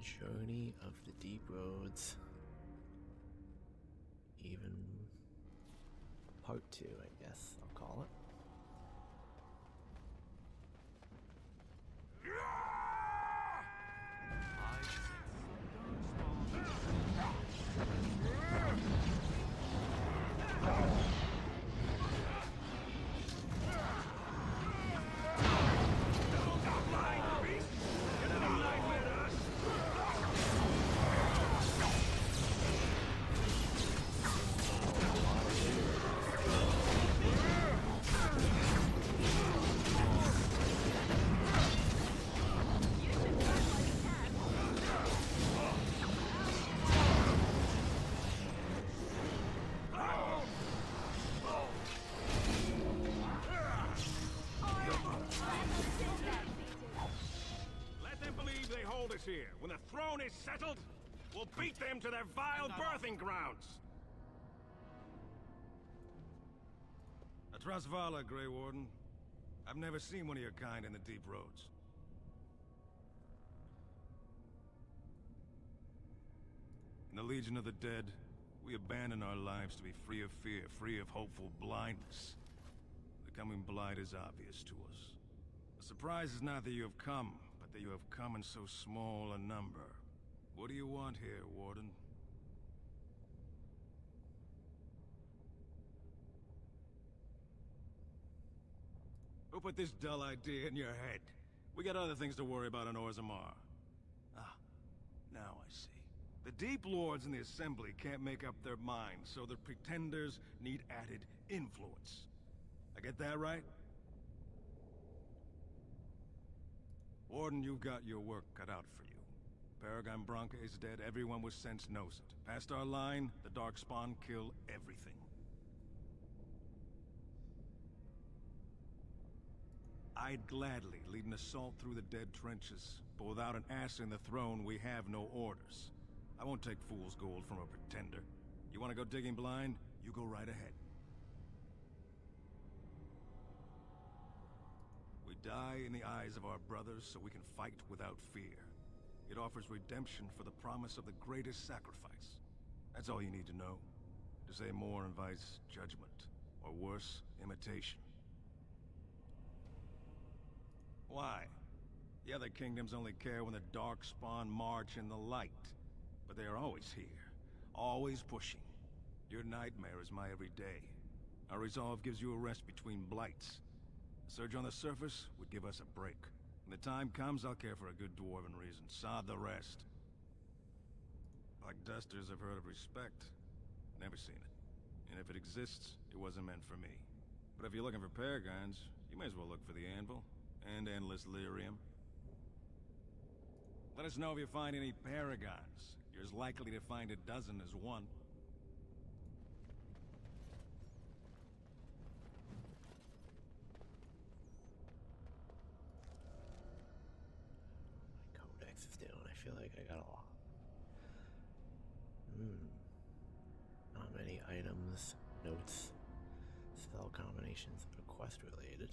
Journey of the Deep Roads. Even part 2, I guess I'll call it. Here. When the throne is settled, we'll beat them to their vile birthing grounds. Atrasvala, Grey Warden. I've never seen one of your kind in the deep roads. In the Legion of the Dead, we abandon our lives to be free of fear, free of hopeful blindness. The coming blight is obvious to us. The surprise is not that you have come, that you have come in so small a number. What do you want here, Warden? Who put this dull idea in your head? We got other things to worry about on Orzammar. Ah, now I see. The Deep Lords in the Assembly can't make up their minds, so the Pretenders need added influence. I get that right? Warden, you've got your work cut out for you. Paragon Branca is dead, everyone with sense knows it. Past our line, the Darkspawn kill everything. I'd gladly lead an assault through the dead trenches, but without an ass in the throne, we have no orders. I won't take fool's gold from a pretender. You want to go digging blind? You go right ahead. We die in the eyes of our brothers so we can fight without fear. It offers redemption for the promise of the greatest sacrifice. That's all you need to know. To say more invites judgment, or worse, imitation. Why? The other kingdoms only care when the Darkspawn march in the light. But they are always here, always pushing. Your nightmare is my everyday. Our resolve gives you a rest between blights. A surge on the surface would give us a break. When the time comes, I'll care for a good dwarven reason. Sod the rest. Black Dusters have heard of respect. Never seen it. And if it exists, it wasn't meant for me. But if you're looking for paragons, you may as well look for the Anvil. And endless lyrium. Let us know if you find any paragons. You're as likely to find a dozen as one. My codex is down. I feel like I got a lot. Not many items, notes, spell combinations that are quest related.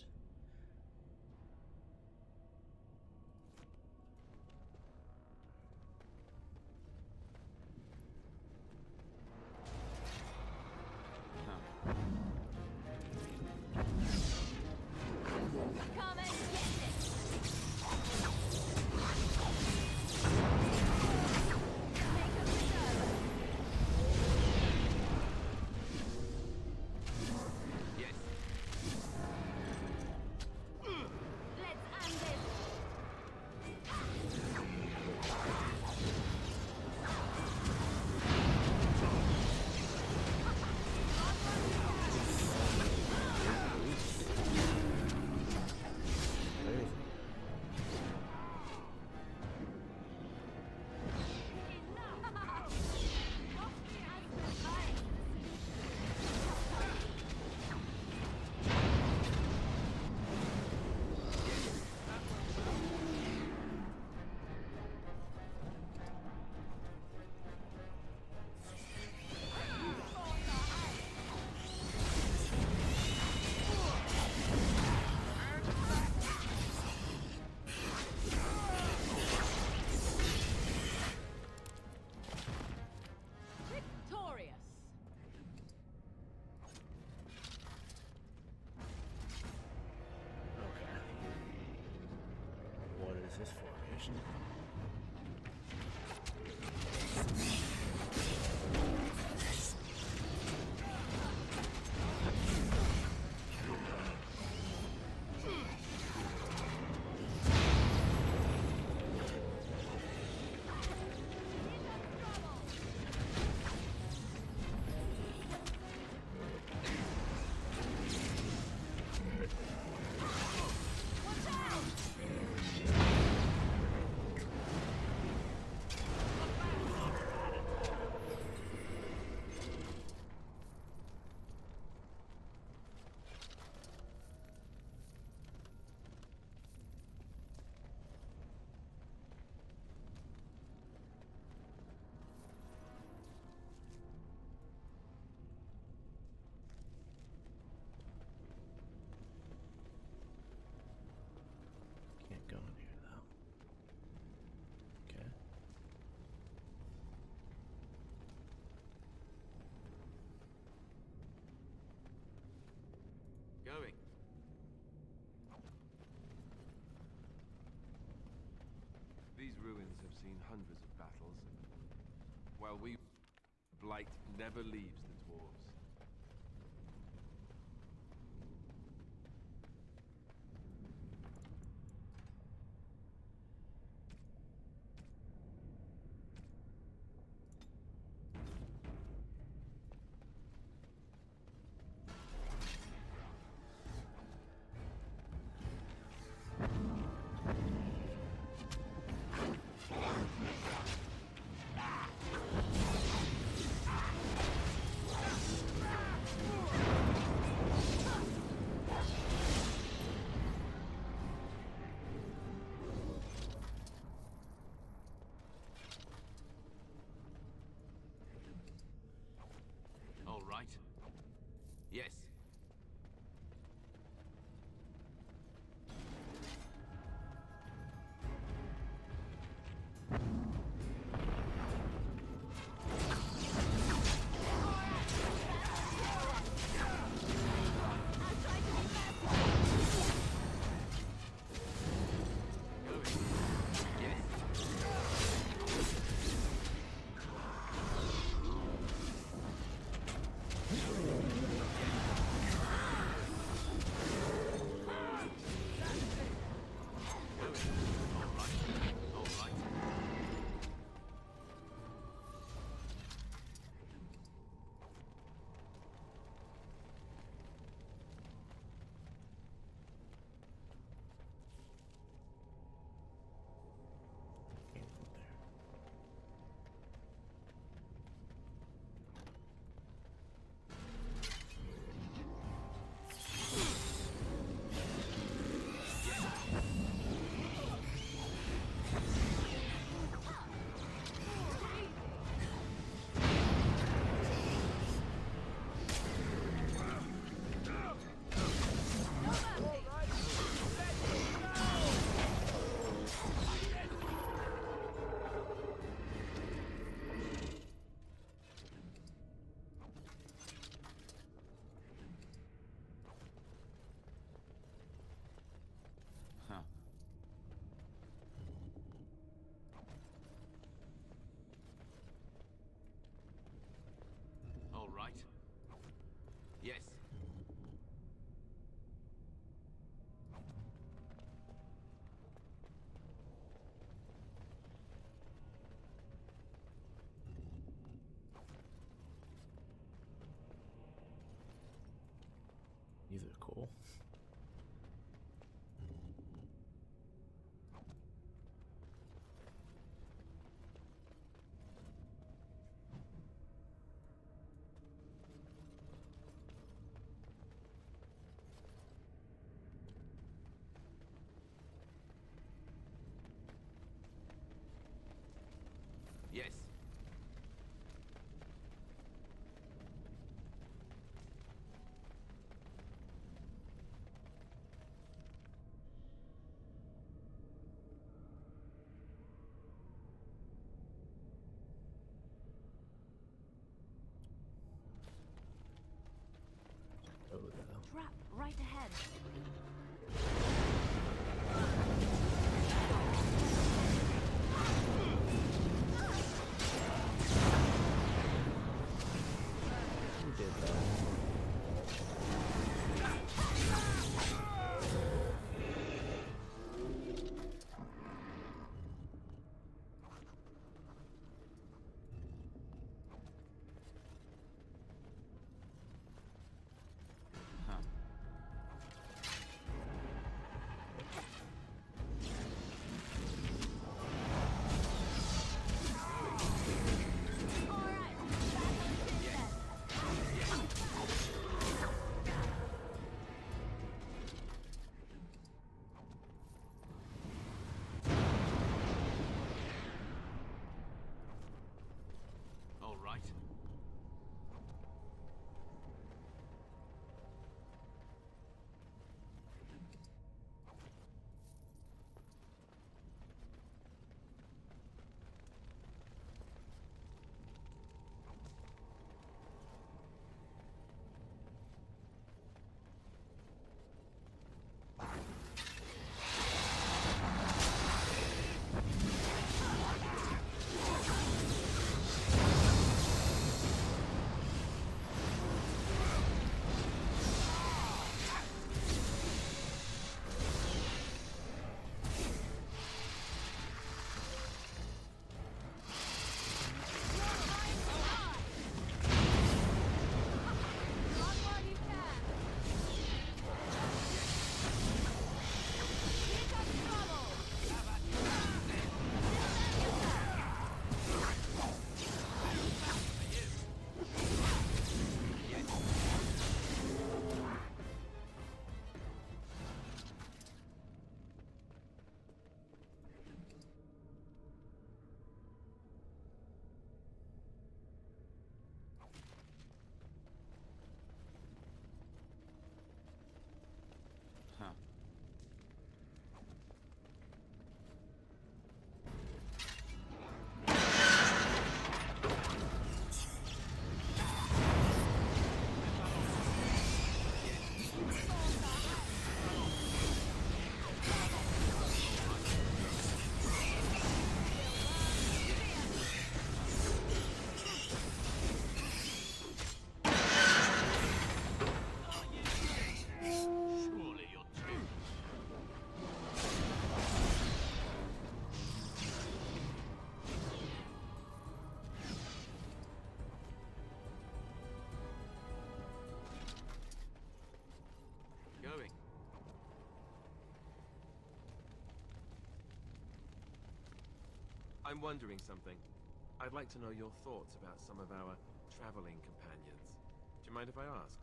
hundreds of battles. While we... Blight never leaves the dwarves. All right. Yes. Came from there. Huh. All right. Yes. These are cool. Yes. Oh, though. Trap right ahead. Who did that? Huh. I'm wondering something. I'd like to know your thoughts about some of our traveling companions. Do you mind if I ask?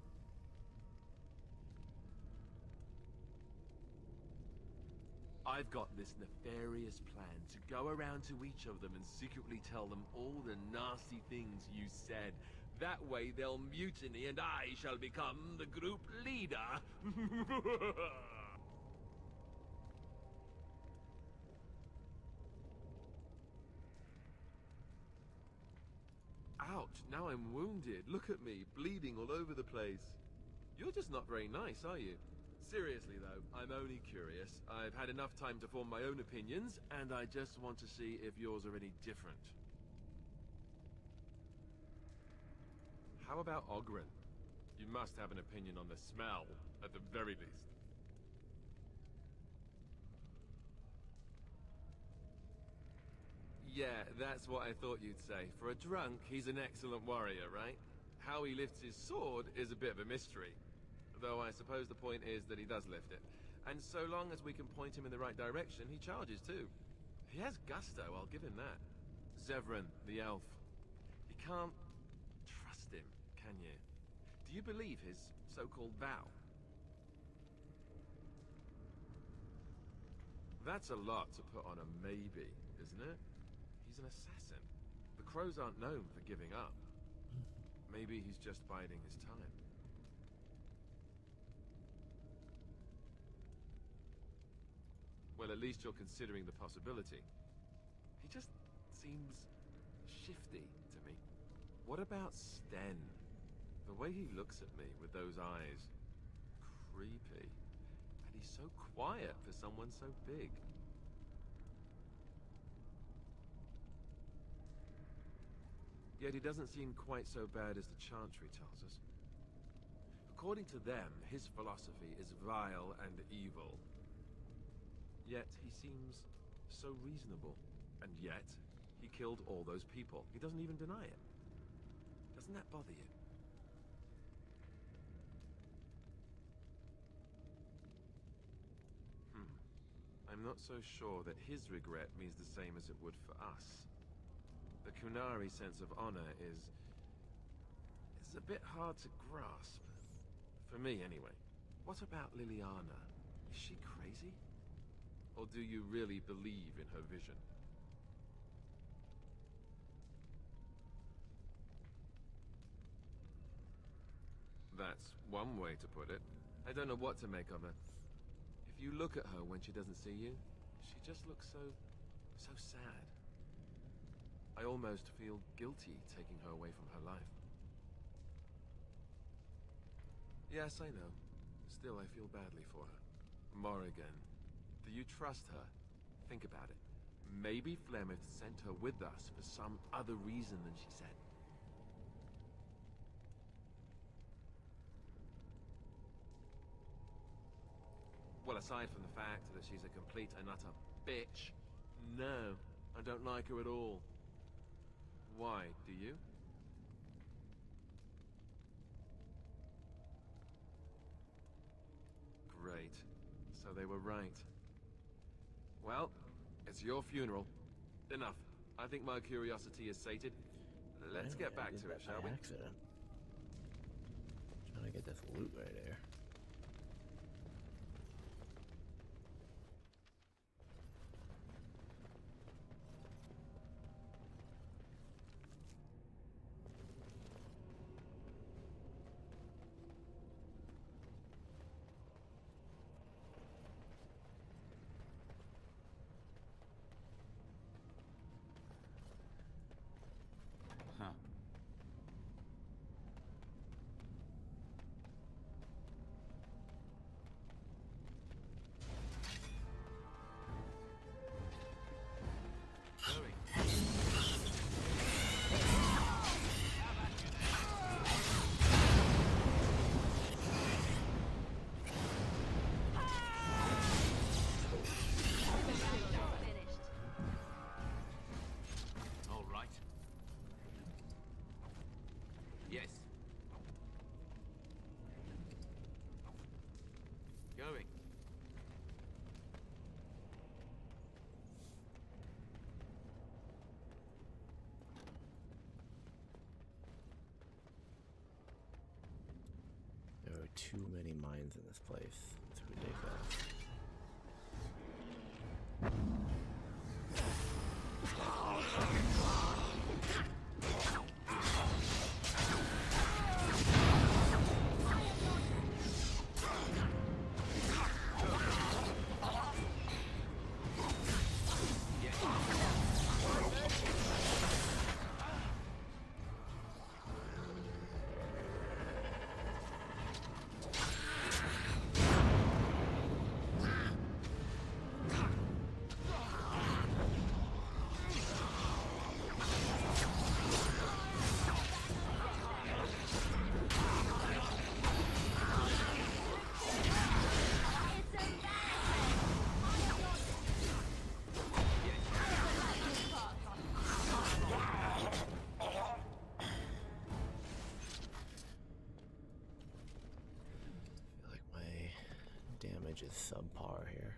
I've got this nefarious plan to go around to each of them and secretly tell them all the nasty things you said. That way they'll mutiny and I shall become the group leader. Ouch, now I'm wounded. Look at me, bleeding all over the place. You're just not very nice, are you? Seriously though, I'm only curious. I've had enough time to form my own opinions, and I just want to see if yours are any different. How about Ogren? You must have an opinion on the smell, at the very least. Yeah, that's what I thought you'd say. For a drunk, he's an excellent warrior, right? How he lifts his sword is a bit of a mystery. Though I suppose the point is that he does lift it. And so long as we can point him in the right direction, he charges too. He has gusto, I'll give him that. Zevran, the elf. You can't trust him, can you? Do you believe his so-called vow? That's a lot to put on a maybe, isn't it? He's an assassin. The crows aren't known for giving up. Maybe he's just biding his time. Well, at least you're considering the possibility. He just seems shifty to me. What about Sten? The way he looks at me with those eyes. Creepy. And he's so quiet for someone so big. Yet he doesn't seem quite so bad as the Chantry tells us. According to them, his philosophy is vile and evil. Yet he seems so reasonable. And yet, he killed all those people. He doesn't even deny it. Doesn't that bother you? I'm not so sure that his regret means the same as it would for us. The Kunari sense of honor is a bit hard to grasp. For me, anyway. What about Liliana? Is she crazy? Or do you really believe in her vision? That's one way to put it. I don't know what to make of her. If you look at her when she doesn't see you, she just looks so sad. I almost feel guilty taking her away from her life. Yes, I know. Still, I feel badly for her. Morrigan, do you trust her? Think about it. Maybe Flemeth sent her with us for some other reason than she said. Well, aside from the fact that she's a complete and utter bitch, no, I don't like her at all. Why, do you? Great. So they were right. Well, it's your funeral. Enough. I think my curiosity is sated. Let's get back to it, shall we? Accident. Trying to get this loot right there. Huh. too many mines in this place. It's ridiculous. Damage is subpar here.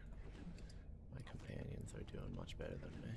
My companions are doing much better than me.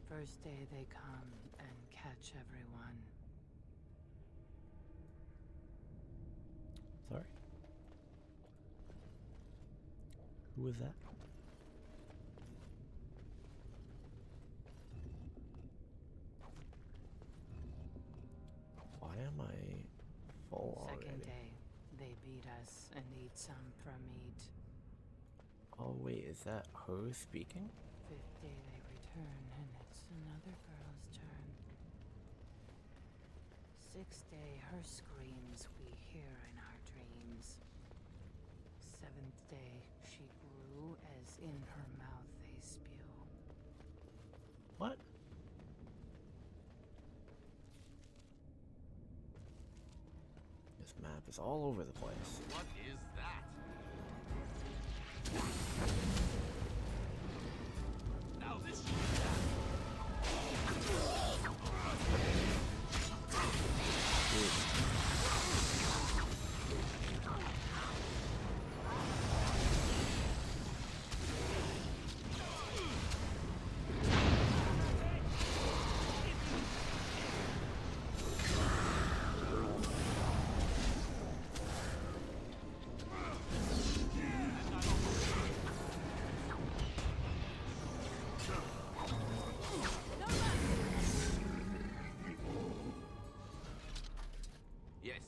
First day they come and catch everyone. Sorry? Who was that? Why am I full already? Second day, they beat us and eat some from meat. Oh wait, is that her speaking? Fifth day they return and it's another girl's turn. Sixth day, her screams we hear in our dreams. Seventh day, she grew as in her mouth they spew. What? This map is all over the place. What is that? Now this Yes.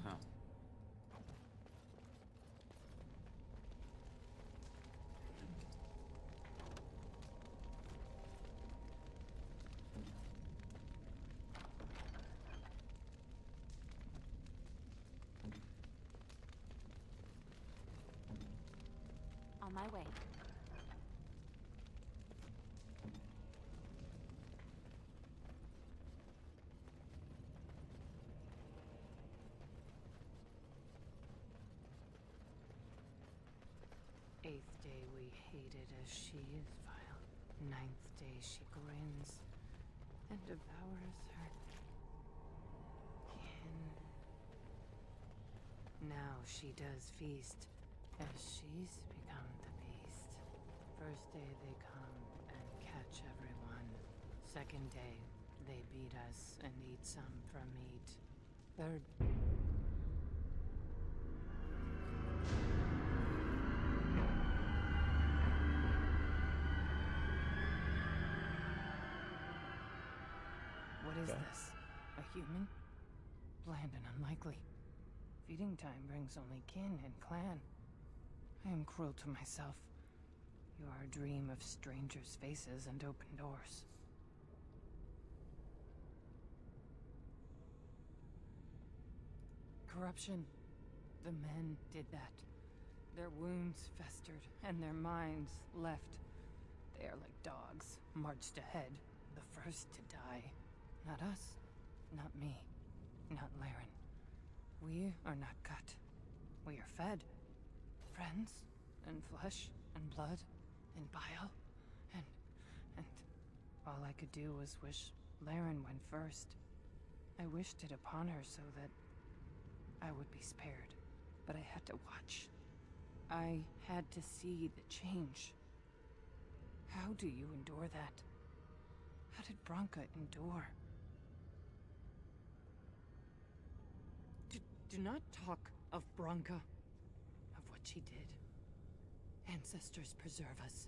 Huh. On my way. Eighth day we hated as she is vile. Ninth day she grins and devours her kin. Now she does feast as she's become the beast. First day they come and catch everyone. Second day they beat us and eat some from meat. Third What is this? A human? Bland and unlikely. Feeding time brings only kin and clan. I am cruel to myself. You are a dream of strangers' faces and open doors. Corruption. The men did that. Their wounds festered, and their minds left. They are like dogs, marched ahead, the first to die. Not us, not me, not Laren. We are not cut. We are fed. Friends, and flesh, and blood, and bile, and all I could do was wish Laren went first. I wished it upon her so that I would be spared, but I had to watch. I had to see the change. How do you endure that? How did Branka endure? Do not talk of Branka, of what she did. Ancestors preserve us.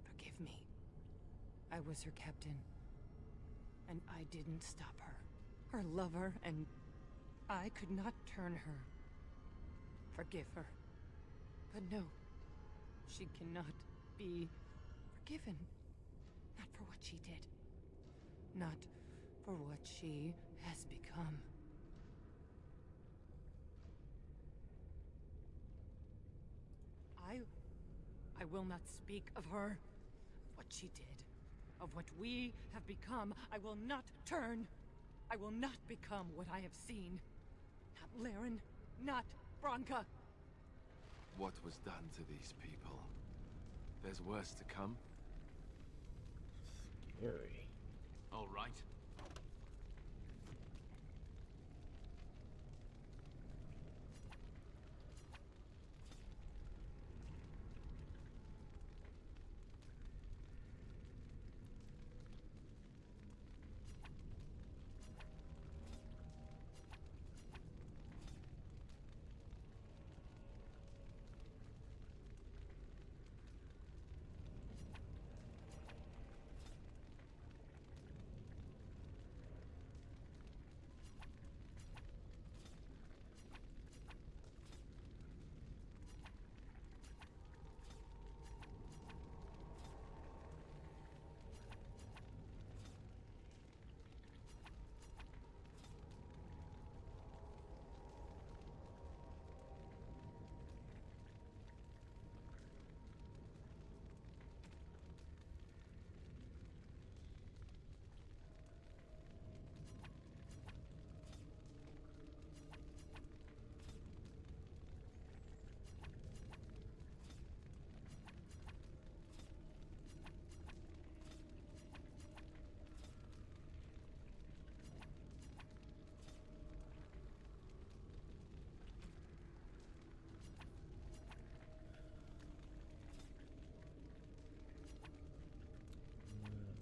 Forgive me. I was her captain, and I didn't stop her. Her lover, and I could not turn her. Forgive her. But no, she cannot be forgiven. Not for what she did. Not for what she has become. I will not speak of her, of what she did, of what we have become. I will not turn. I will not become what I have seen. Not Laren, not Branka. What was done to these people? There's worse to come? Scary. All right.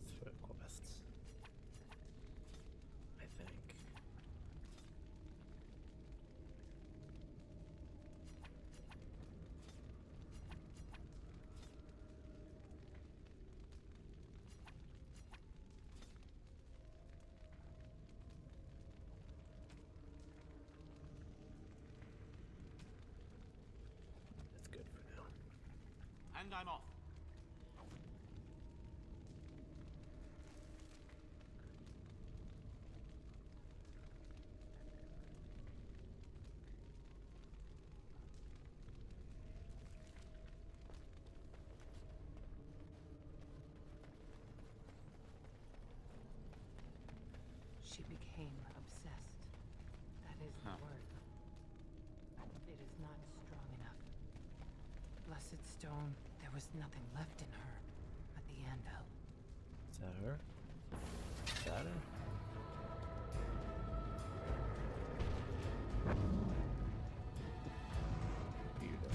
Let's put quests. I think. That's good for now. And I'm off. She became obsessed. That is the word. It is not strong enough. Blessed stone, there was nothing left in her but the anvil. Is that her? Is that her? Beautiful.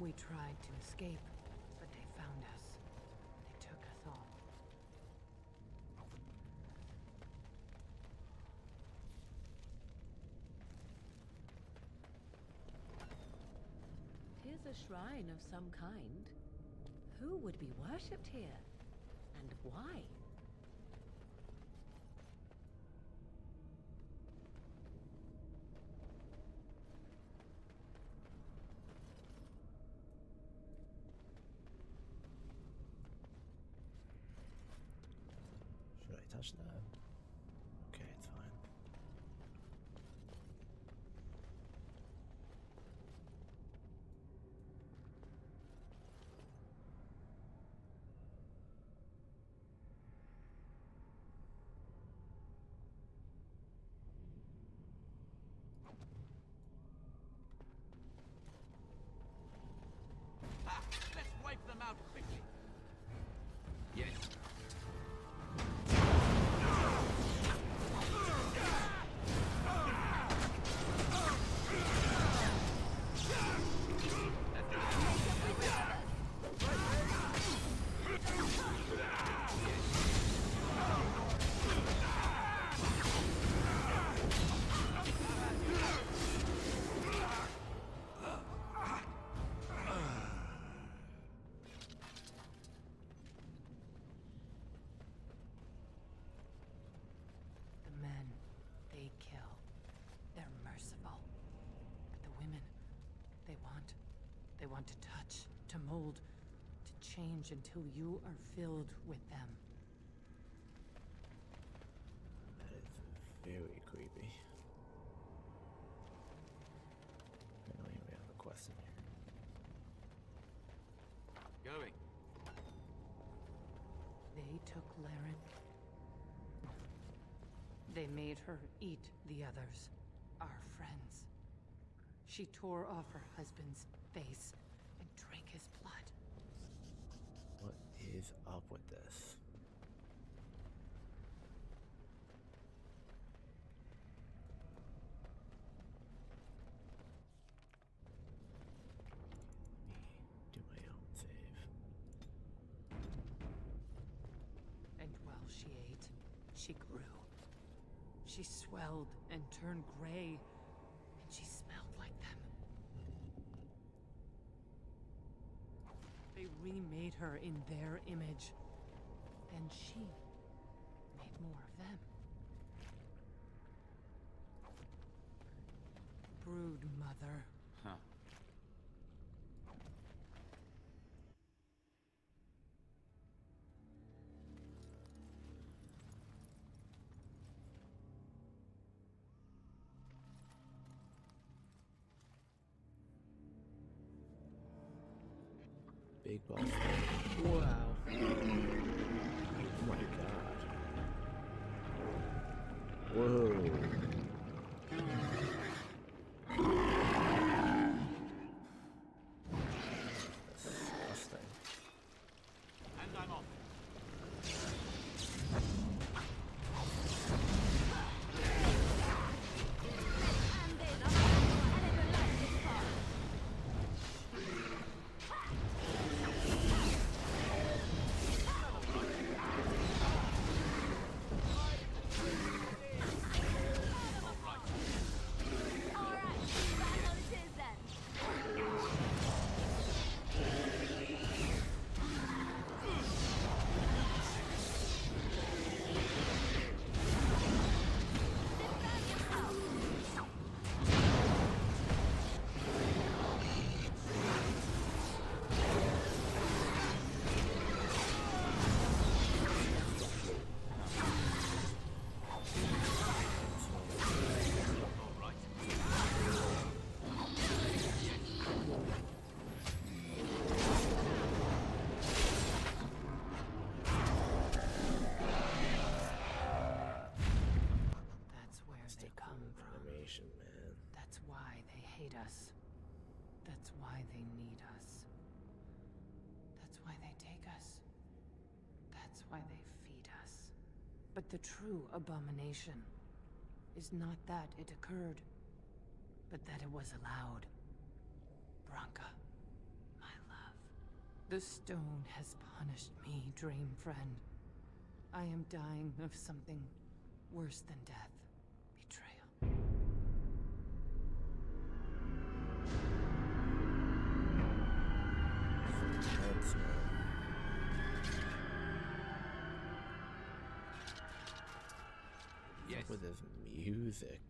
We tried to escape, but they found us. They took us all. Tis a shrine of some kind. Who would be worshipped here? And why? Should I touch that? Okay, it's fine. Ah, let's wipe them out quickly. Yes. The men, they kill. They're merciful. But the women, they want to touch, to mold, to change until you are filled with them. That is very creepy. Apparently we have a quest in here. Going. They took Laren. They made her eat the others, our friends. She tore off her husband's face and drank his blood. What is up with this? Let me do my own save. And while she ate, she grew. She swelled and turned gray, and she smelled like them. They remade her in their image, and she made more of them. Brood mother. Huh. Big boss. Wow. Oh my god. Whoa. Disgusting. And I'm off. That's where they come from. Animation, man. That's why they hate us. That's why they need us. That's why they take us. That's why they feed us. But the true abomination is not that it occurred, but that it was allowed. Branka, my love. The stone has punished me, dream friend. I am dying of something worse than death. Betrayal. Yes. Up with his music.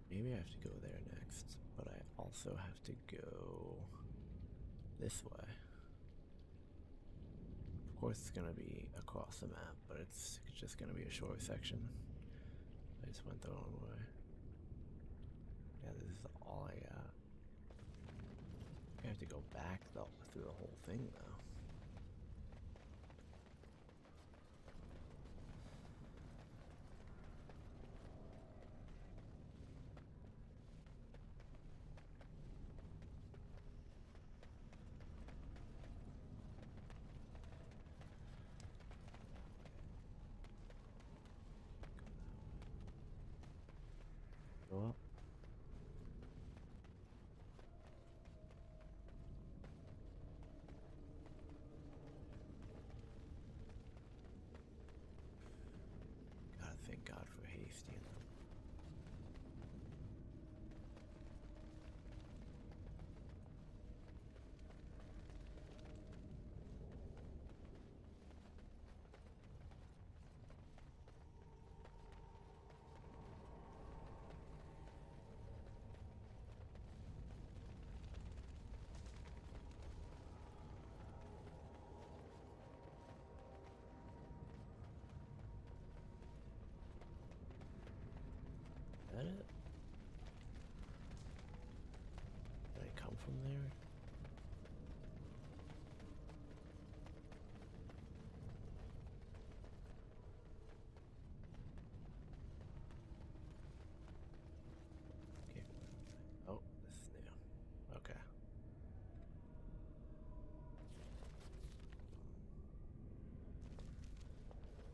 Maybe I have to go there next, but I also have to go this way. Of course it's gonna be across the map, but it's just gonna be a short section. I just went the wrong way. Yeah, this is all I got. I have to go back though through the whole thing though. Go up. Gotta thank God for hasty in them. Is that it? Did I come from there? Okay. Oh, this is new. Okay.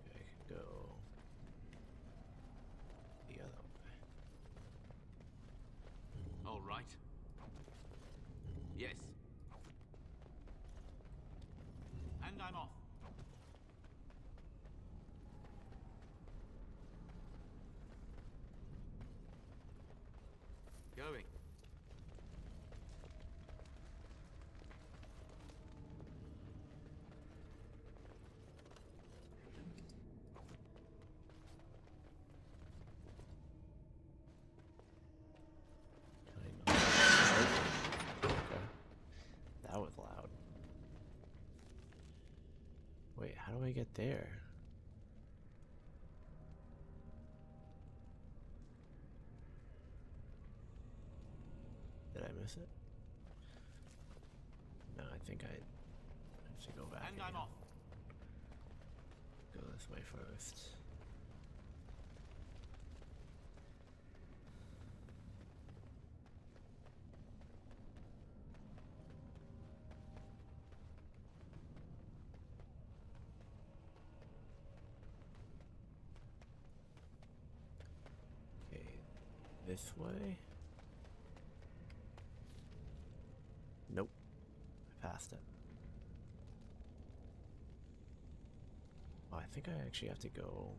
Okay, I could go the other way. All right. Yes. And I'm off. Going. Can I not? Oh, okay. That was loud. Wait, how do I get there? Did I miss it? No, I think I have to go back And I'm again. off. Go this way first. Okay, this way? Nope. I passed it. Oh, I think I actually have to go.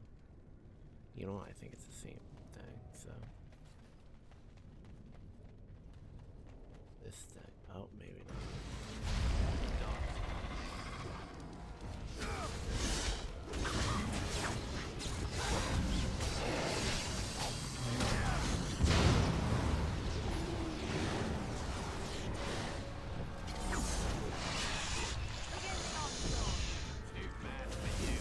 You know what? I think it's the same thing, so. This thing. Oh, maybe not. Too bad for you.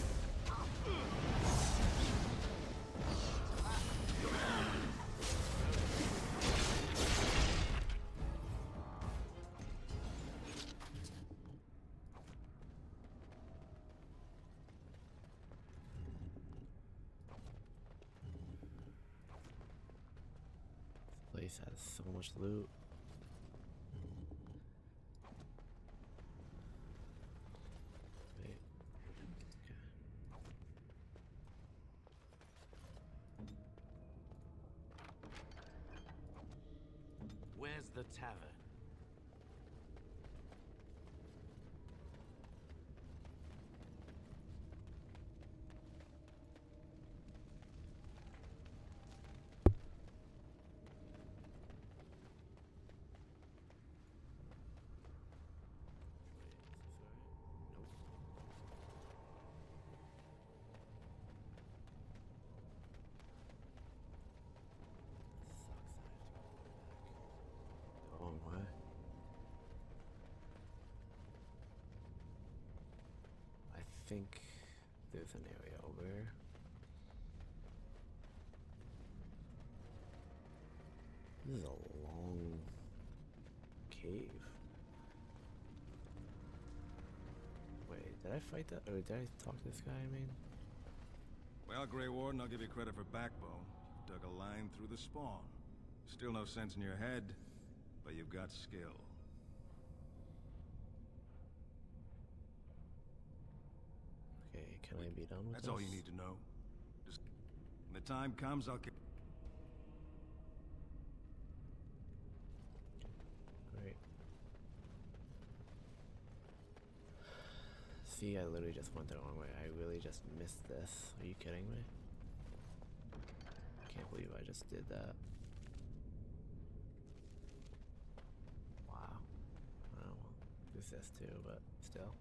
place has so much loot. Wait. Okay. Where's the tavern? The wrong way. I think there's an area over here. This is a long cave. Wait, did I fight that? Or did I talk to this guy, I mean? Well, Grey Warden, I'll give you credit for backbone. Dug a line through the spawn. Still no sense in your head, but you've got skill. Okay, can I be done with That's this? all you need to know. Just when the time comes, I'll get. Great. See, I literally just went the wrong way. I really just missed this. Are you kidding me? I can't believe I just did that. Wow. Oh, well, there's this too, but still.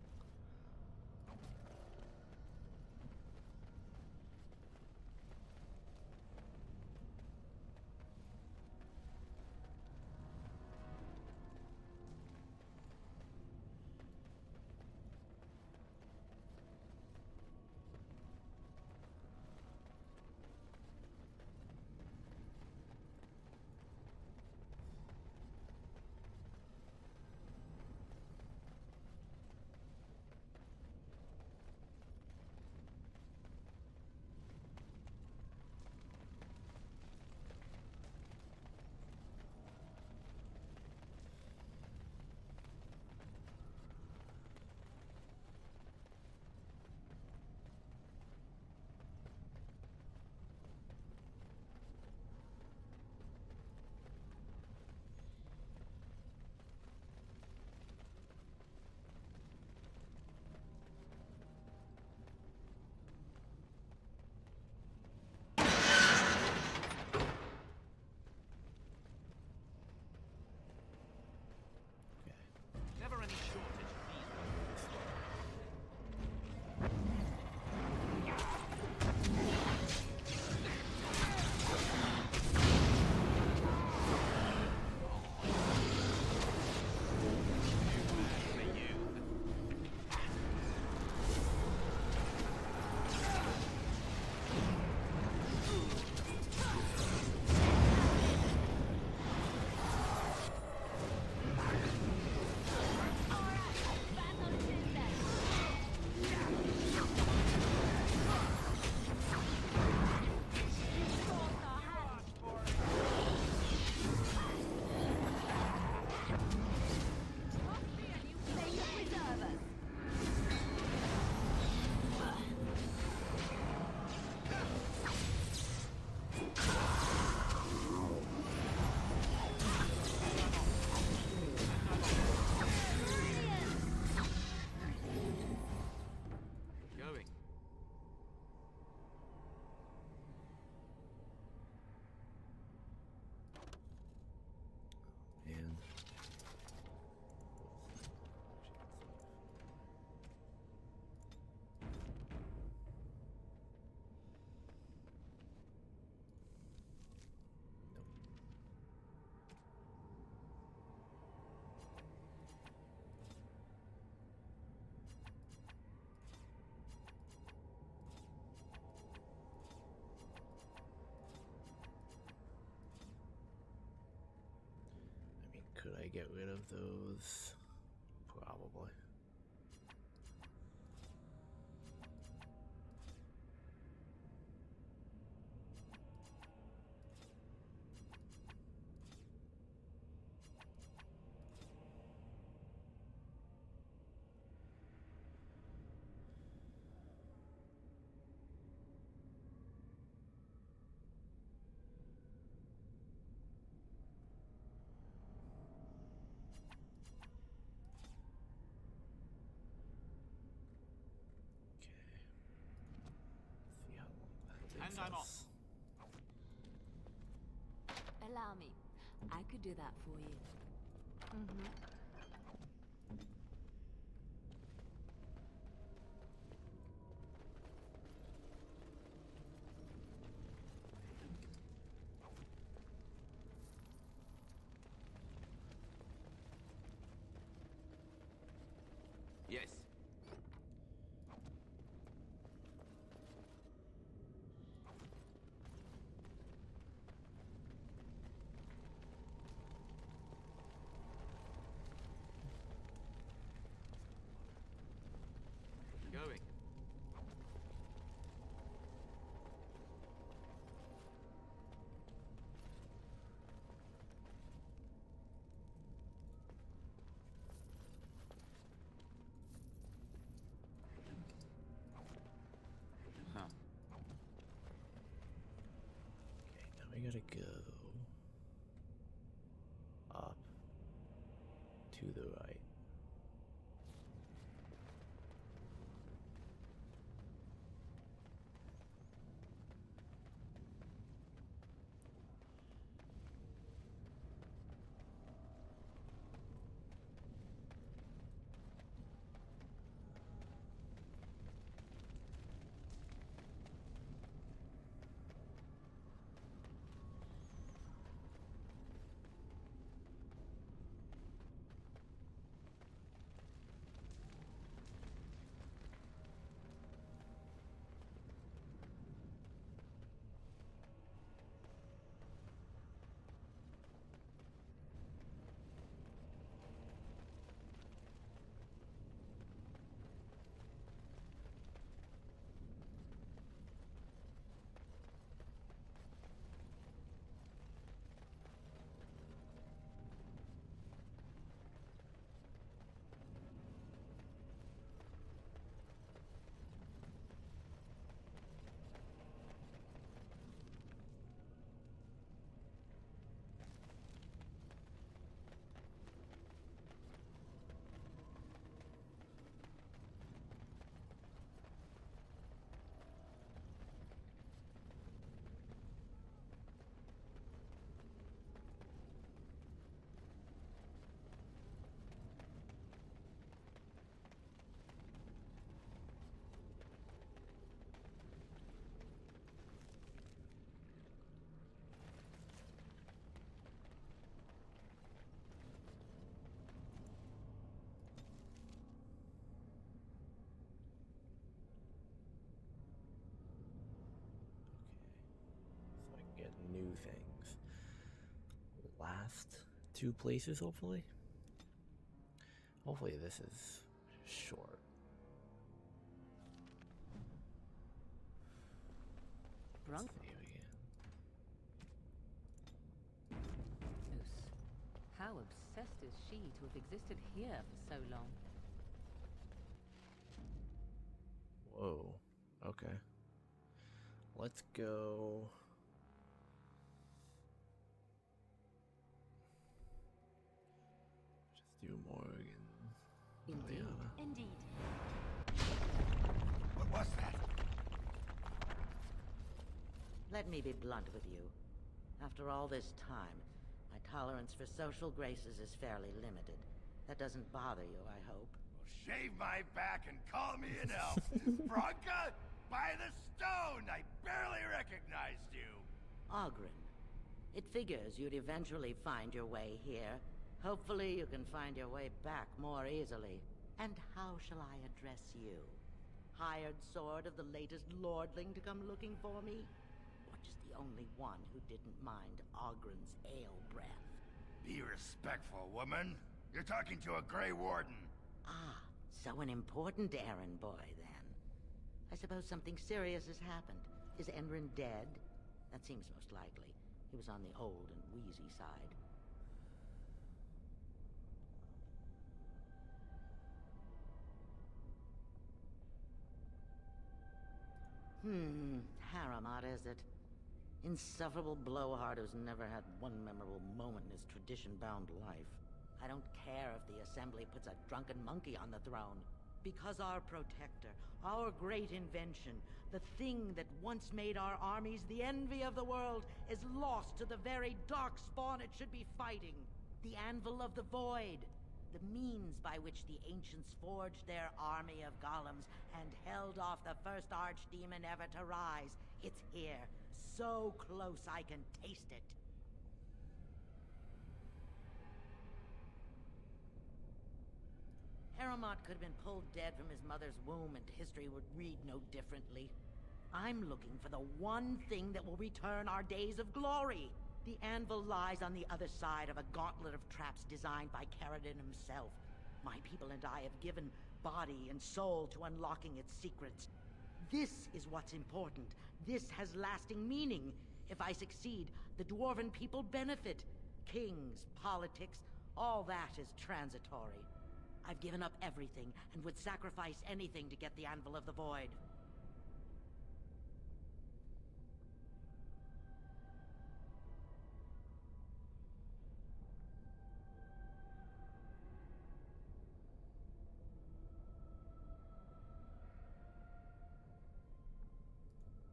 Never any shortage of these. Going. And I mean, could I get rid of those? Probably. I'm off. us. Allow me. I could do that for you. Yes. Going. Huh. Okay, now we gotta go up to the right. So I can get new things. Last two places, hopefully. Hopefully this is short. Drunk Save again. Moose. How obsessed is she to have existed here for so long? Whoa. Okay. Let's go. Just do Morgan. Indeed. Liana. Indeed. What was that? Let me be blunt with you. After all this time, my tolerance for social graces is fairly limited. That doesn't bother you, I hope. Well, shave my back and call me an elf. Bronca, by the stone! I barely recognized you. Ogren. It figures you'd eventually find your way here. Hopefully you can find your way back more easily. And how shall I address you? Hired sword of the latest lordling to come looking for me? Or just the only one who didn't mind Ogren's ale breath? Be respectful, woman. You're talking to a Grey Warden. Ah, so an important errand boy, then. I suppose something serious has happened. Is Enrin dead? That seems most likely. He was on the old and wheezy side. Haramat, is it? Insufferable blowhard who's never had one memorable moment in his tradition-bound life. I don't care if the Assembly puts a drunken monkey on the throne. Because our protector, our great invention, The thing that once made our armies the envy of the world is lost to the very darkspawn it should be fighting. The Anvil of the Void. The means by which the ancients forged their army of golems and held off the first archdemon ever to rise. It's here. So close I can taste it. Aramont could have been pulled dead from his mother's womb and history would read no differently. I'm looking for the one thing that will return our days of glory. The anvil lies on the other side of a gauntlet of traps designed by Caradon himself. My people and I have given body and soul to unlocking its secrets. This is what's important. This has lasting meaning. If I succeed, the Dwarven people benefit. Kings, politics, all that is transitory. I've given up everything and would sacrifice anything to get the Anvil of the Void.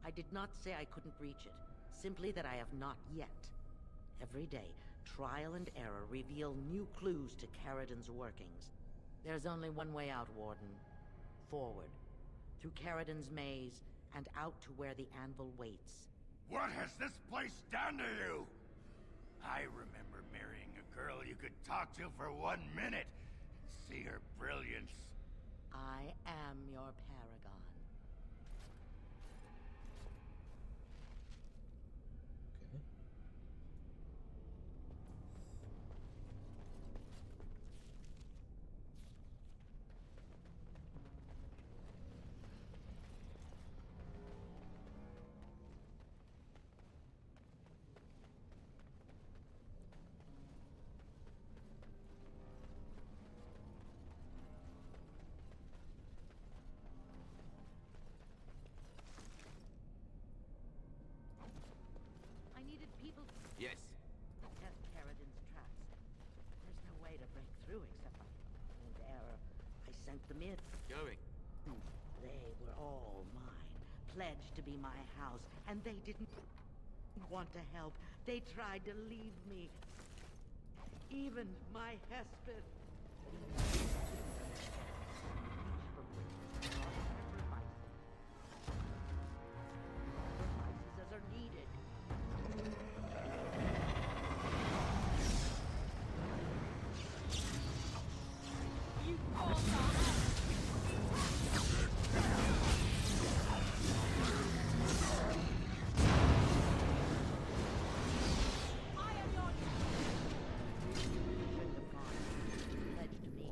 I did not say I couldn't reach it, simply that I have not yet. Every day, trial and error reveal new clues to Caradon's workings. There's only one way out, Warden. Forward. Through Caradon's maze, and out to where the anvil waits. What has this place done to you? I remember marrying a girl you could talk to for 1 minute and see her brilliance. I am your paragon. Okay. I needed people to Yes. test Caradon's traps. There's no way to break through except by and error. I sent them in. Going. They were all mine, pledged to be my house, and they didn't want to help. They tried to leave me. Even my Hesped. Sacrifices as are needed. Pledged to me.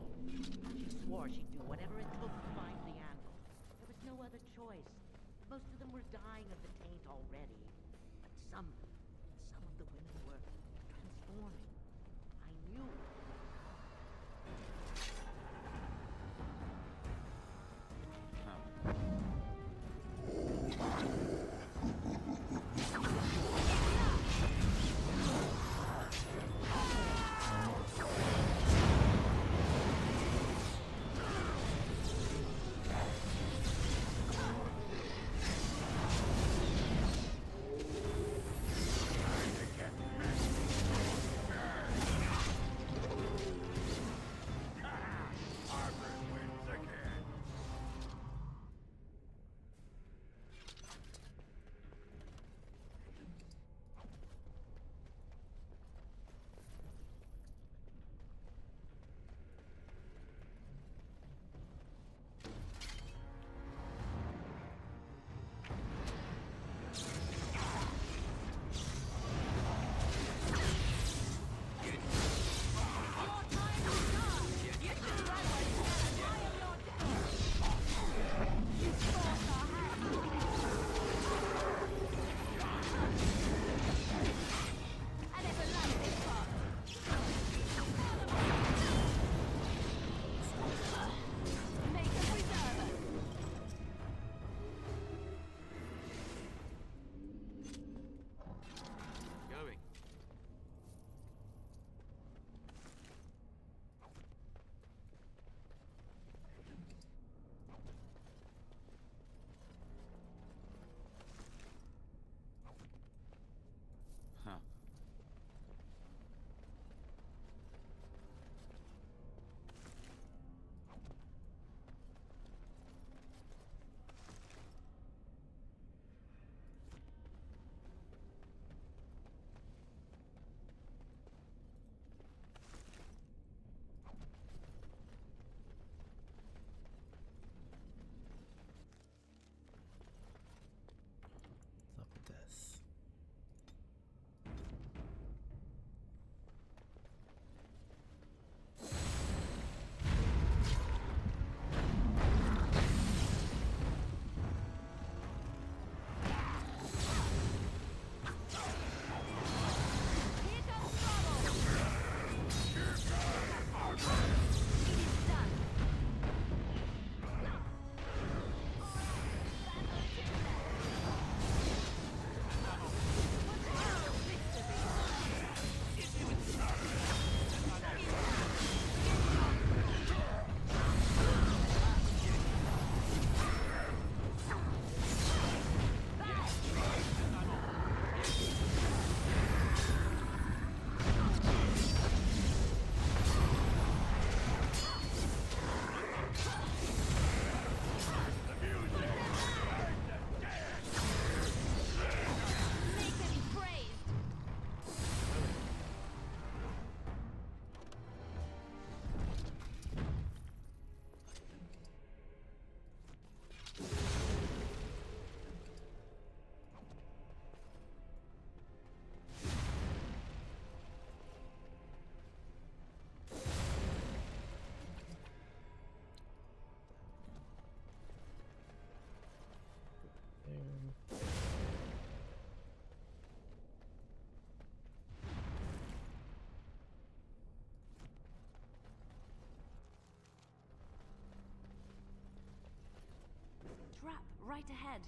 right ahead.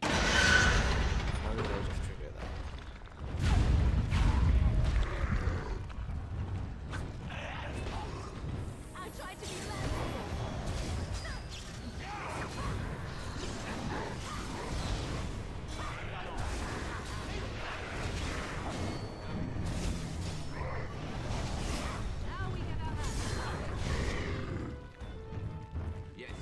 How did I just trigger that? I tried to be left. Now we get our hands. Yes.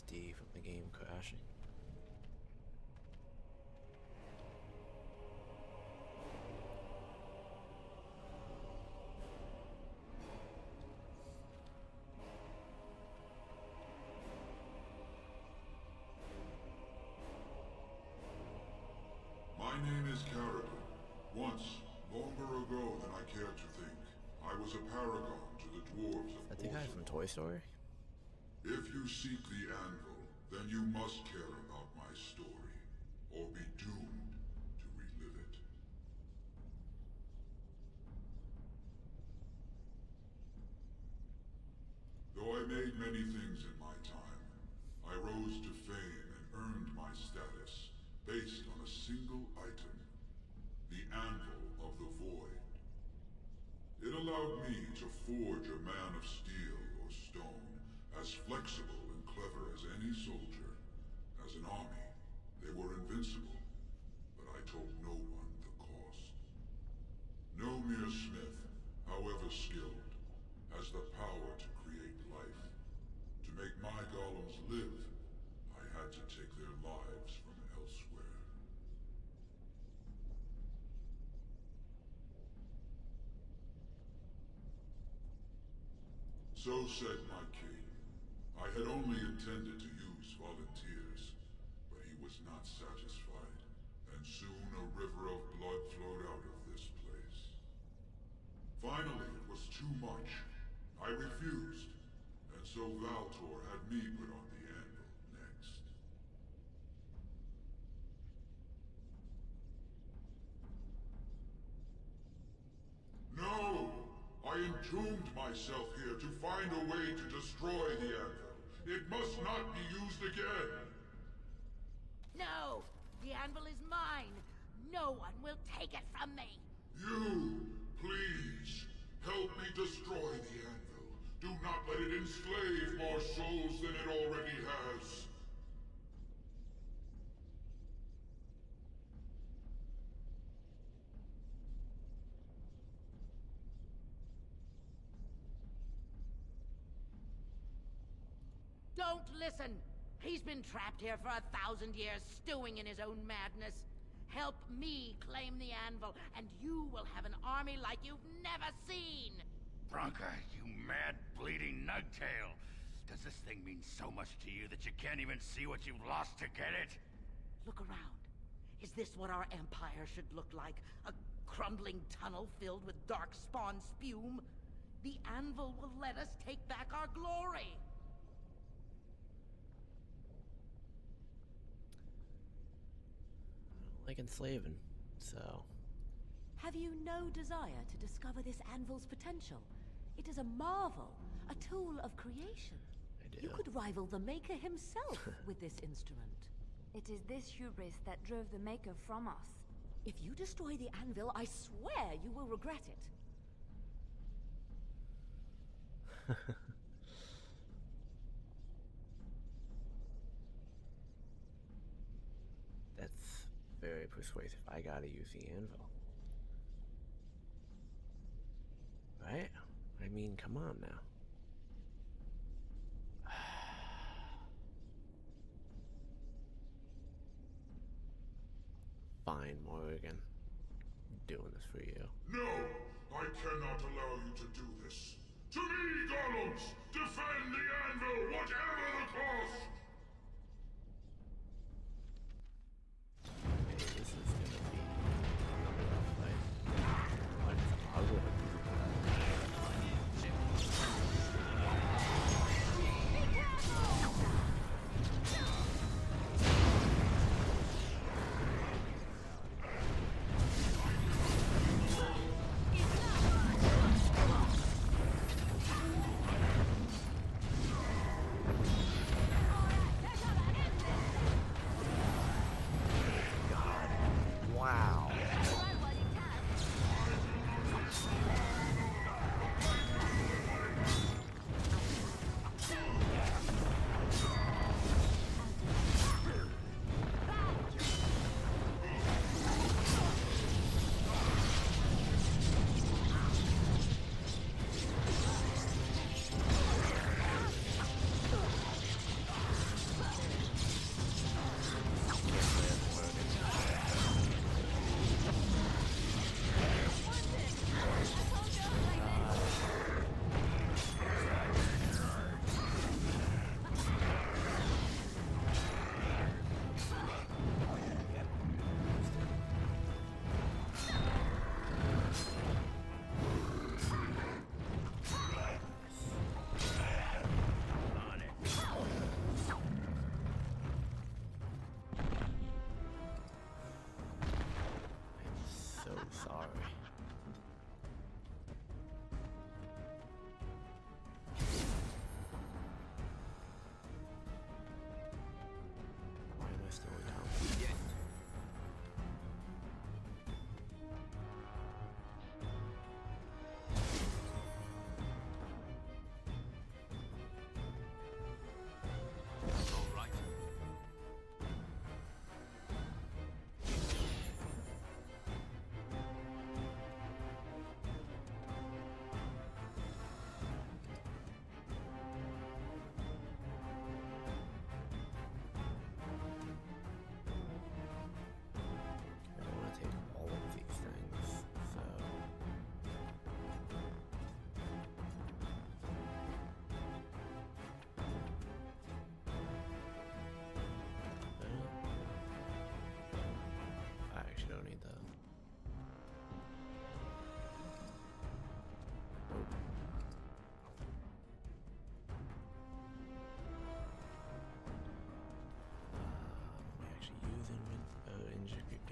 D from the game crashing. My name is Carrigan. Once, longer ago than I care to think, I was a paragon to the dwarves of Is that the guy from Toy Story? If you seek the anvil, then you must care about my story, or be doomed to relive it. Though I made many things in my time, I rose to fame and earned my status based on a single item, the Anvil of the Void. It allowed me to forge a man of steel or stone, as flexible and clever as any soldier. As an army, they were invincible, but I told no one the cost. No mere smith, however skilled, has the power to create life. To make my golems live, I had to take their lives from elsewhere. So said my king. I had only intended to use volunteers, but he was not satisfied, and soon a river of blood flowed out of this place. Finally, it was too much. I refused, and so Valtor had me put on the anvil next. No! I entombed myself here to find a way to destroy the anvil. It must not be used again! No! The anvil is mine! No one will take it from me! You, please, help me destroy the anvil. Do not let it enslave more souls than it already has. Don't listen! He's been trapped here for 1,000 years, stewing in his own madness. Help me claim the anvil, and you will have an army like you've never seen! Bronca, you mad, bleeding nugtail! Does this thing mean so much to you that you can't even see what you've lost to get it? Look around. Is this what our empire should look like? A crumbling tunnel filled with dark spawn spume? The anvil will let us take back our glory! Like enslaving, so. Have you no desire to discover this anvil's potential? It is a marvel, a tool of creation. I do. You could rival the Maker himself with this instrument. It is this hubris that drove the Maker from us. If you destroy the anvil, I swear you will regret it. That's very persuasive. I gotta use the anvil. Right? I mean, come on now. Fine, Morrigan. I'm doing this for you. No! I cannot allow you to do this. To me, golems! Defend the anvil, whatever the cost! Hey, this is gonna be a rough fight. Like, I'll go with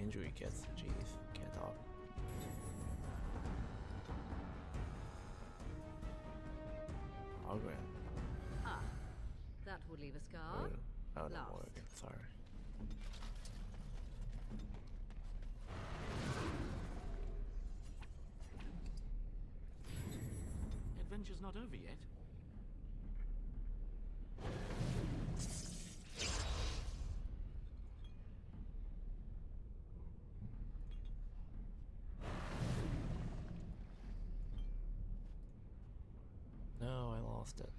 injury kits. Jeez, can't talk. Hologram. Ah, that would leave a scar. Oh, no, Lost. Morgan. Sorry. Adventure's not over yet. No, I lost it.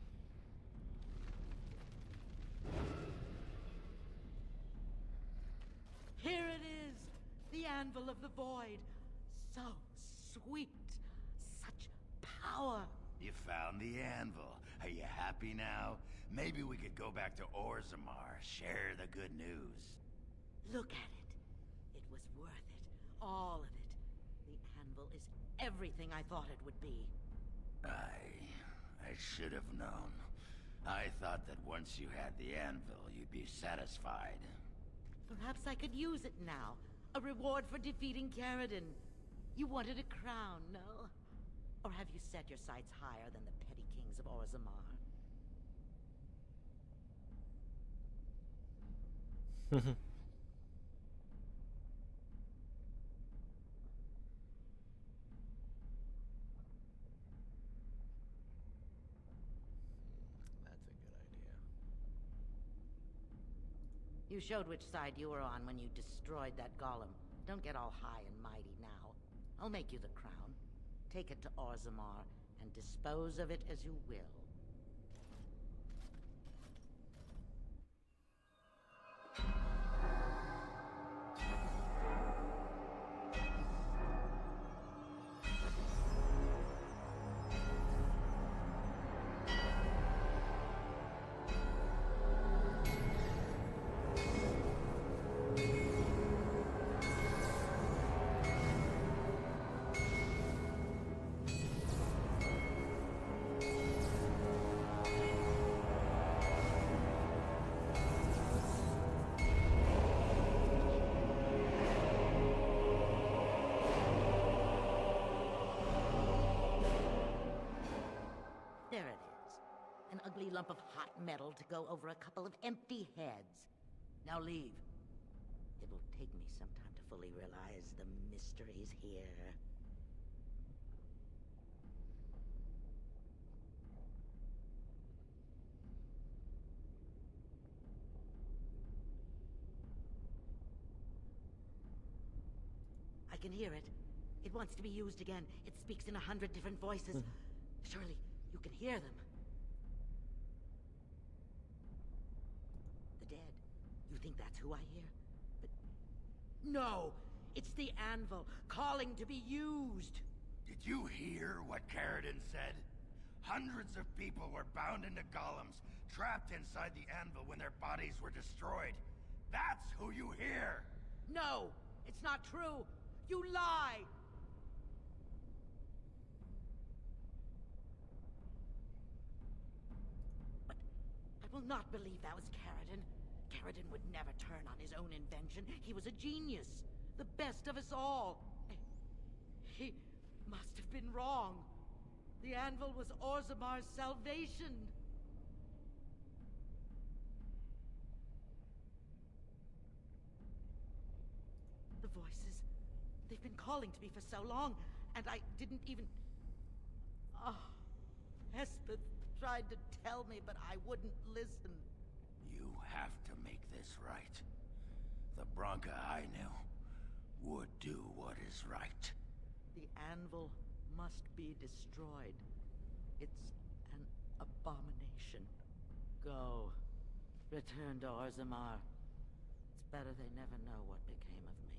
Here it is! The Anvil of the Void. So sweet. Such power. You found the anvil. Are you happy now? Maybe we could go back to Orzammar, share the good news. Look at it. It was worth it. All of it. The anvil is everything I thought it would be. I should have known. I thought that once you had the anvil, you'd be satisfied. Perhaps I could use it now. A reward for defeating Caradon. You wanted a crown, no? Or have you set your sights higher than the petty kings of Orzammar? That's a good idea. You showed which side you were on when you destroyed that golem. Don't get all high and mighty now. I'll make you the crown. Take it to Orzammar and dispose of it as you will. There it is. An ugly lump of hot metal to go over a couple of empty heads. Now leave. It will take me some time to fully realize the mysteries here. I can hear it. It wants to be used again. It speaks in 100 different voices. Surely you can hear them. The dead. You think that's who I hear? But no! It's the anvil, calling to be used! Did you hear what Caradon said? Hundreds of people were bound into golems, trapped inside the anvil when their bodies were destroyed. That's who you hear! No! It's not true! You lie! But I will not believe that was Caradon. Caradon would never turn on his own invention. He was a genius. The best of us all. He must have been wrong. The anvil was Orzammar's salvation. The voices. They've been calling to me for so long, and I didn't even... Oh, Hespeth tried to tell me, but I wouldn't listen. You have to make this right. The Bronca I knew would do what is right. The anvil must be destroyed. It's an abomination. Go. Return to Orzammar. It's better they never know what became of me.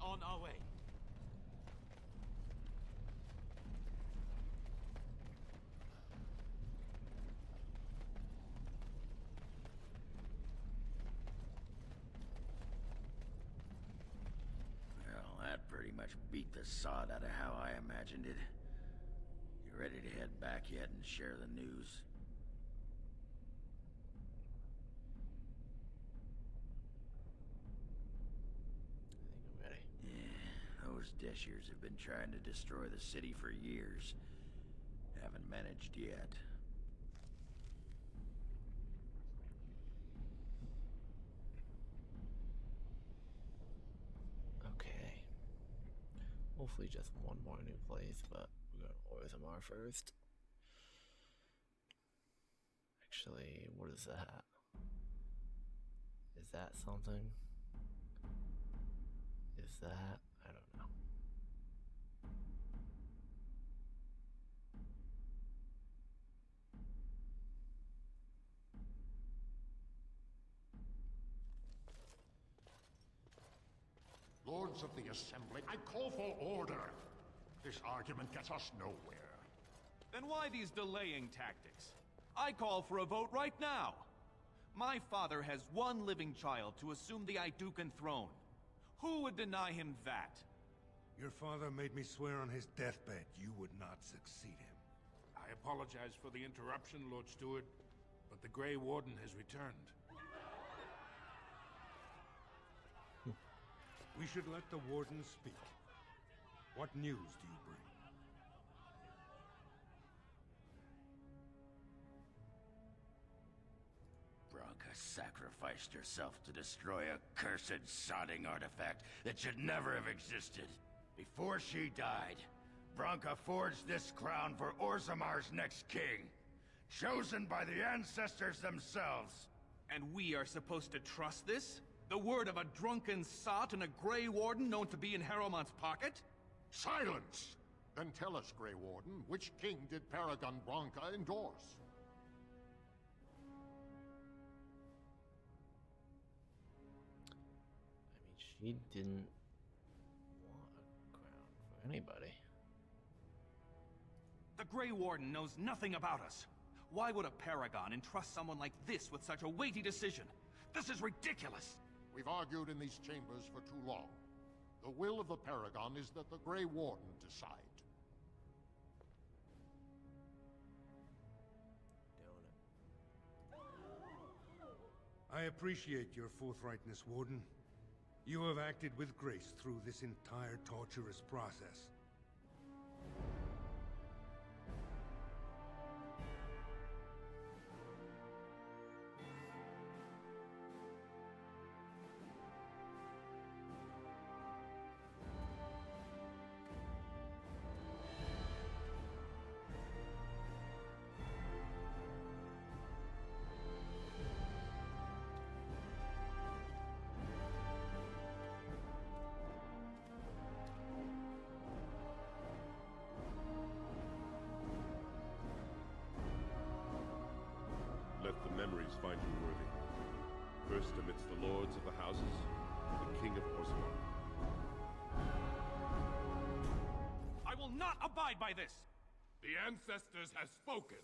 on our way. Well, that pretty much beat the sod out of how I imagined it. You ready to head back yet and share the news? I think I'm ready. Yeah, those Deshirs have been trying to destroy the city for years. Haven't managed yet. Okay. Hopefully just one more new place, but we're going to Orzammar first. Actually, what is that? Is that something? Is that? I don't know. Lords of the Assembly, I call for order. This argument gets us nowhere. Then why these delaying tactics? I call for a vote right now. My father has one living child to assume the Idukan throne. Who would deny him that? Your father made me swear on his deathbed you would not succeed him. I apologize for the interruption, Lord Steward, but the Grey Warden has returned. We should let the Warden speak. What news do you bring? Bronca sacrificed herself to destroy a cursed sodding artifact that should never have existed. Before she died, Bronca forged this crown for Orzammar's next king, chosen by the ancestors themselves. And we are supposed to trust this? The word of a drunken sot and a Grey Warden known to be in Harrowmont's pocket? Silence! Then tell us, Grey Warden, which king did Paragon Bronca endorse? I mean, she didn't want a crown for anybody. The Grey Warden knows nothing about us. Why would a Paragon entrust someone like this with such a weighty decision? This is ridiculous! We've argued in these chambers for too long. The will of the Paragon is that the Grey Warden decide. I appreciate your forthrightness, Warden. You have acted with grace through this entire torturous process. Let the memories find you worthy. First amidst the lords of the houses, the King of Orzammar. I will not abide by this! The ancestors have spoken.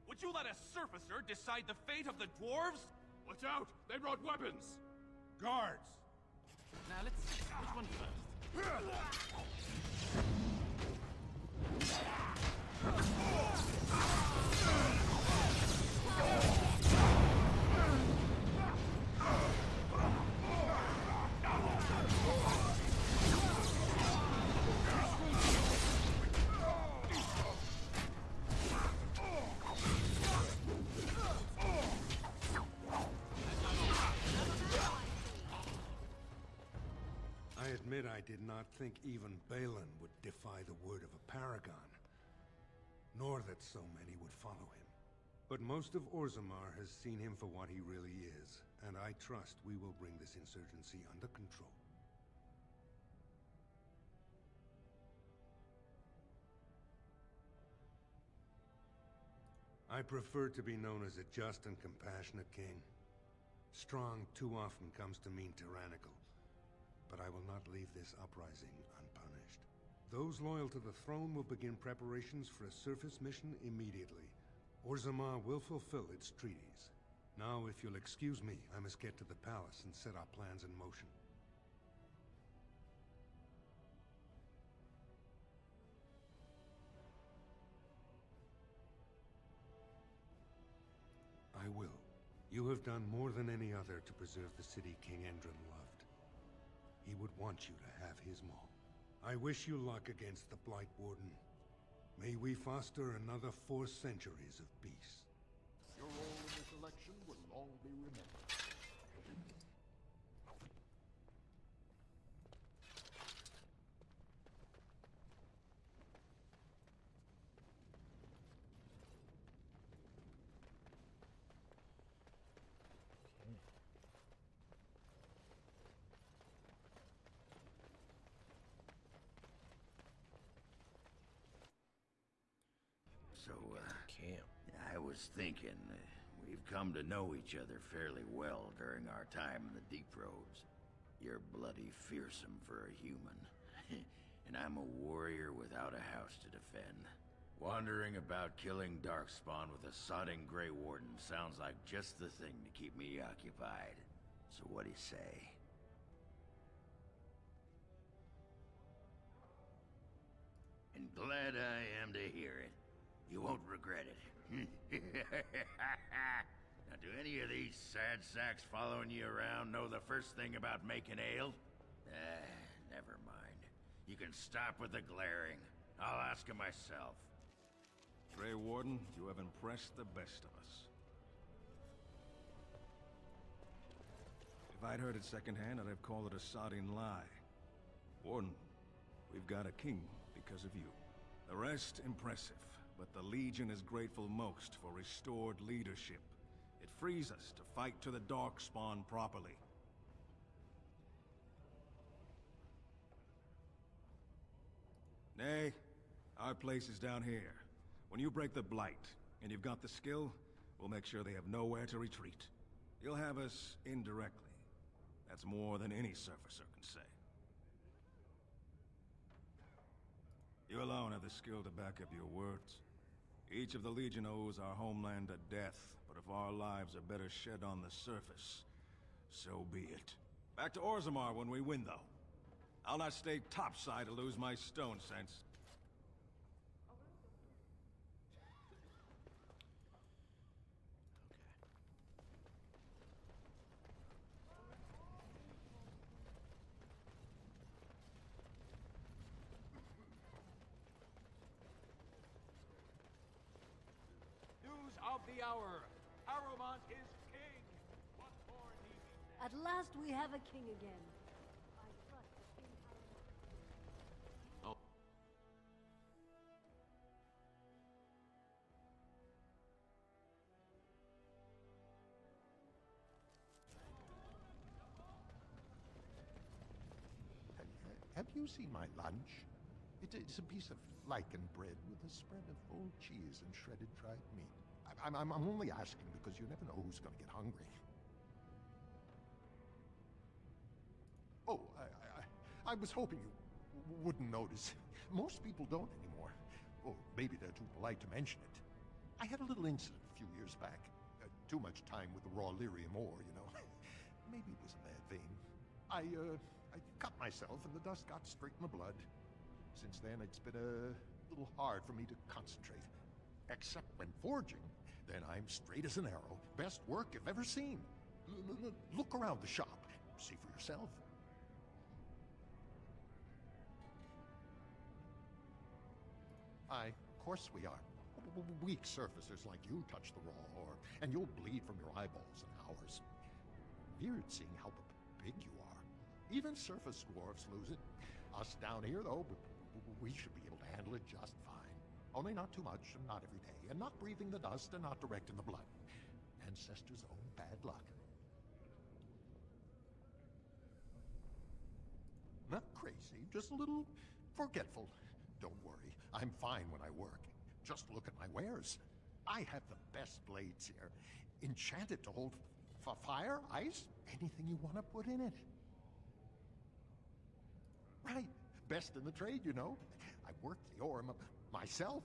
Would you let a surfacer decide the fate of the dwarves? Watch out! They brought weapons! Guards! Now let's see which one first. I admit I did not think even Balin would defy the word of a paragon, nor that so many would follow him. But most of Orzammar has seen him for what he really is, and I trust we will bring this insurgency under control. I prefer to be known as a just and compassionate king. Strong too often comes to mean tyrannical. But I will not leave this uprising unpunished. Those loyal to the throne will begin preparations for a surface mission immediately. Orzammar will fulfill its treaties. Now, if you'll excuse me, I must get to the palace and set our plans in motion. I will. You have done more than any other to preserve the city King Endron loved. He would want you to have his maul. I wish you luck against the Blight Warden. May we foster another 4 centuries of peace. Your role in this election will long be remembered. So, Camp. I was thinking, we've come to know each other fairly well during our time in the Deep Roads. You're bloody fearsome for a human. And I'm a warrior without a house to defend. Wandering about killing Darkspawn with a sodding Grey Warden sounds like just the thing to keep me occupied. So what do you say? And glad I am to hear it. You won't regret it. Now, do any of these sad sacks following you around know the first thing about making ale? Never mind. You can stop with the glaring. I'll ask him myself. Grey Warden, you have impressed the best of us. If I'd heard it secondhand, I'd have called it a sodding lie. Warden, we've got a king because of you. The rest, impressive. But the Legion is grateful most for restored leadership. It frees us to fight to the Darkspawn properly. Nay, our place is down here. When you break the Blight, and you've got the skill, we'll make sure they have nowhere to retreat. You'll have us indirectly. That's more than any surfacer can say. You alone have the skill to back up your words. Each of the Legion owes our homeland a death, but if our lives are better shed on the surface, so be it. Back to Orzammar when we win, though. I'll not stay topside to lose my stone sense. Of the hour. Arumont is king. What more need we say? At last we have a king again. I trust that King Arumont... Oh. Have you seen my lunch? It's a piece of lichen bread with a spread of old cheese and shredded dried meat. I'm only asking because you never know who's going to get hungry. Oh, I was hoping you wouldn't notice. Most people don't anymore. Or maybe they're too polite to mention it. I had a little incident a few years back. Too much time with the raw lyrium ore, you know. Maybe it was a bad vein. I cut myself and the dust got straight in the blood. Since then, it's been a little hard for me to concentrate. Except when forging, then I'm straight as an arrow. Best work you've ever seen. Look around the shop. See for yourself. Aye, of course we are. Weak surfacers like you touch the raw ore, and you'll bleed from your eyeballs in hours. Weird seeing how big you are. Even surface dwarves lose it. Us down here, though, we should be able to handle it just fine. Only not too much, and not every day, and not breathing the dust, and not direct in the blood. Ancestors' own bad luck. Not crazy, just a little forgetful. Don't worry, I'm fine when I work. Just look at my wares. I have the best blades here. Enchanted to hold fire, ice, anything you want to put in it. Right. Best in the trade, you know. I worked the ore myself.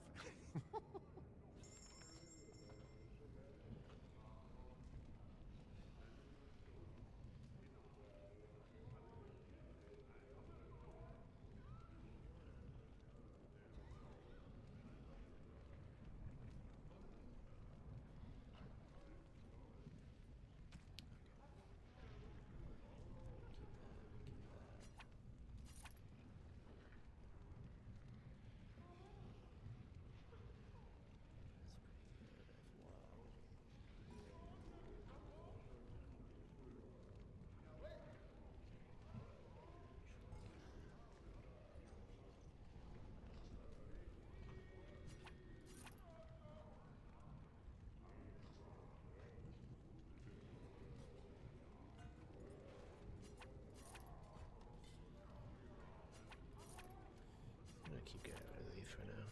I'm gonna keep getting rid of these for now.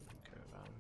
I don't care about them.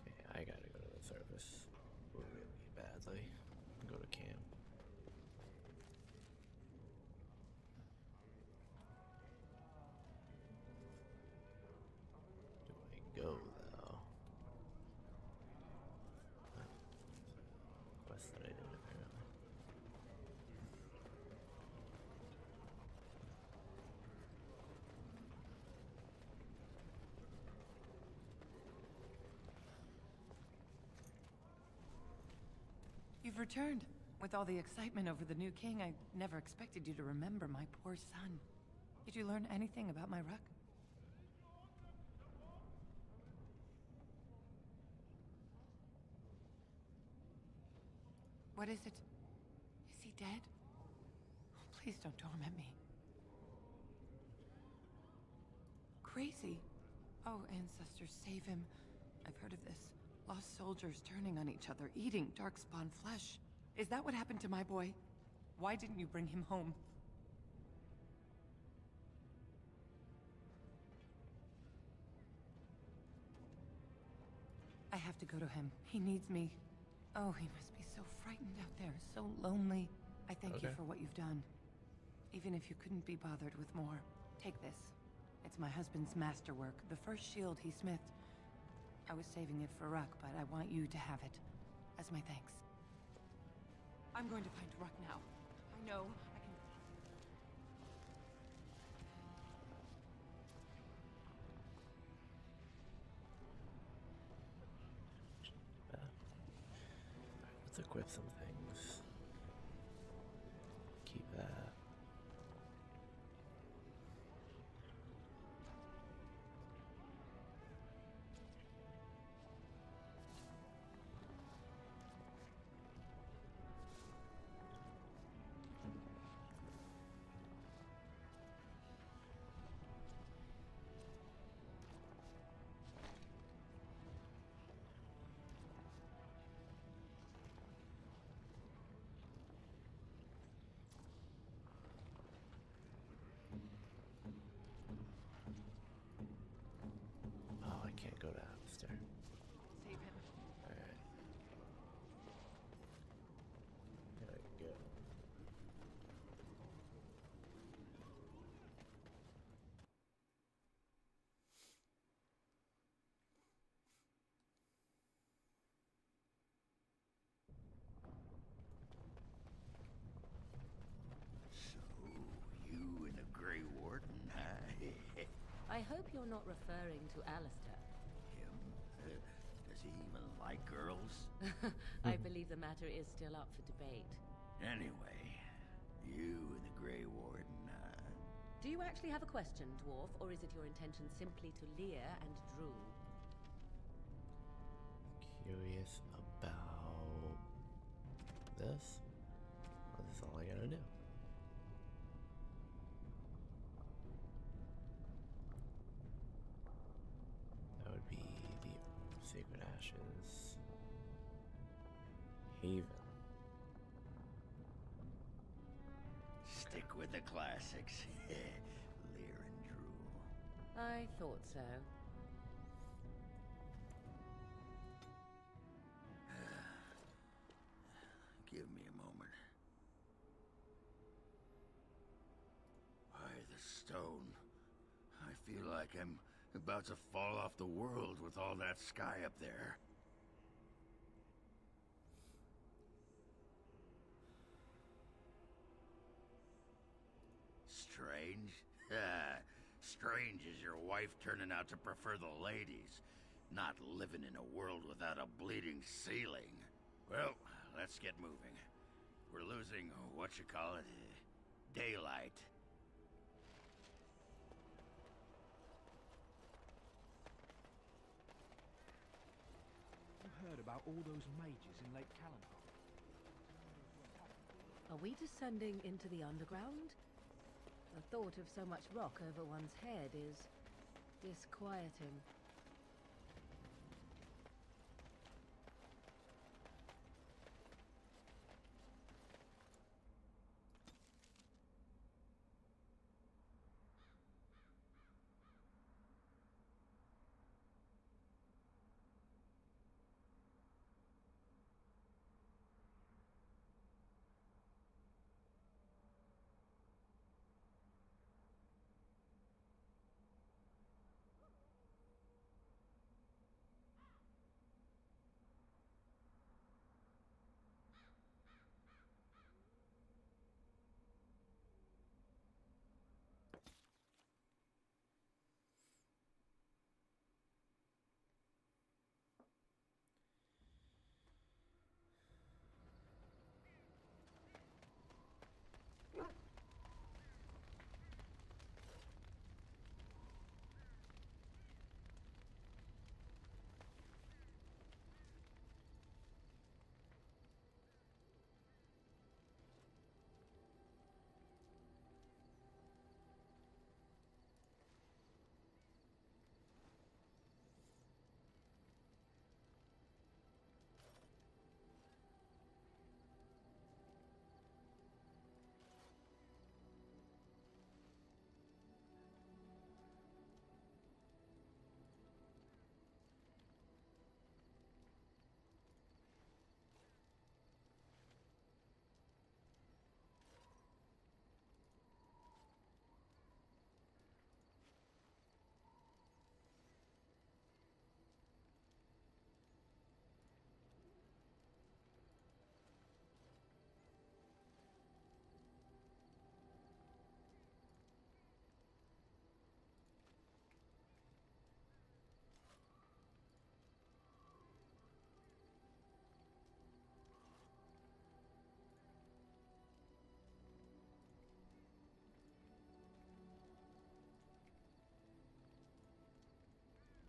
Okay, I gotta go to the surface really badly. Go to camp. Do I go though? Quest that I did apparently. You've returned. With all the excitement over the new king, I never expected you to remember my poor son. Did you learn anything about my ruck? What is it? Is he dead? Oh, please don't torment me. Crazy. Oh, ancestors, save him. I've heard of this. Lost soldiers turning on each other, eating darkspawn flesh. Is that what happened to my boy? Why didn't you bring him home? I have to go to him. He needs me. Oh, he must be so frightened out there, so lonely. I thank you for what you've done. Even if you couldn't be bothered with more, take this. It's my husband's masterwork, the first shield he smithed. I was saving it for Ruck, but I want you to have it, as my thanks. I'm going to find Ruck now. I know I can... Let's equip some things. Keep that. I hope you're not referring to Alistair. Him? Does he even like girls? I believe the matter is still up for debate. Anyway, you and the Grey Warden, Do you actually have a question, Dwarf, or is it your intention simply to leer and drool? Curious about this? Well, this is all I gotta do. That would be the Sacred Ashes Haven. stick with the classics. Leer and drool. I thought so. Give me a moment. Why, the stone. I feel like I'm about to fall off the world with all that sky up there. Strange? Strange is your wife turning out to prefer the ladies, not living in a world without a bleeding ceiling. Well, let's get moving. We're losing, daylight. You heard about all those mages in Lake Callanheart? Are we descending into the underground? The thought of so much rock over one's head is disquieting.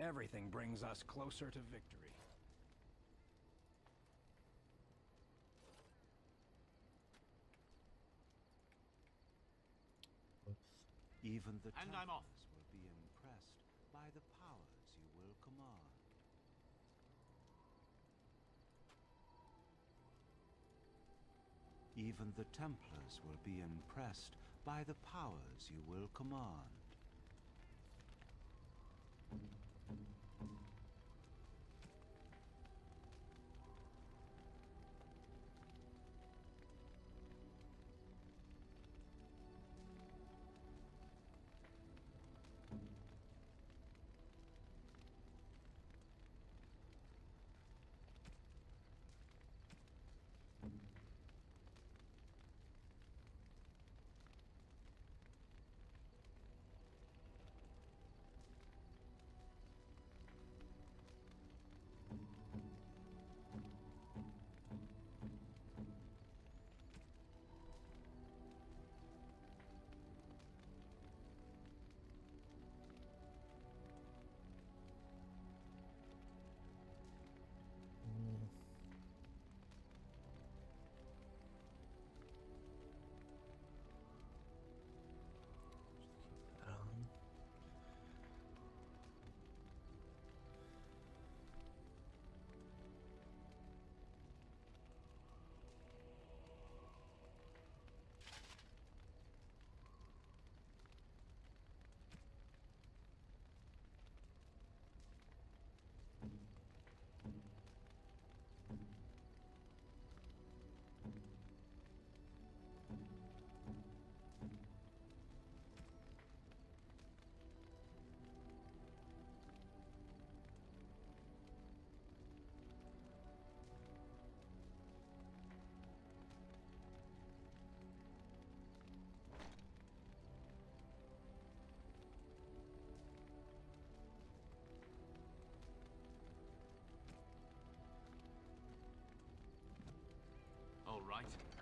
Everything brings us closer to victory. Even the And I'm off. will be impressed by the powers you will command. Even the Templars will be impressed by the powers you will command. right.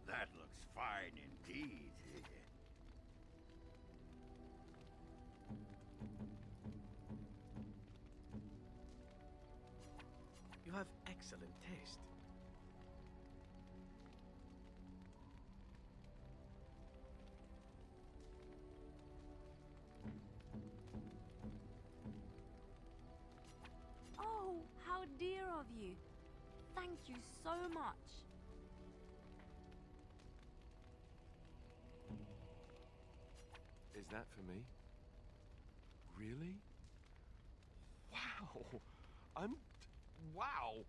That looks fine indeed. You have excellent taste. Oh, how dear of you. Thank you so much. Is that for me? Really? Wow! Wow!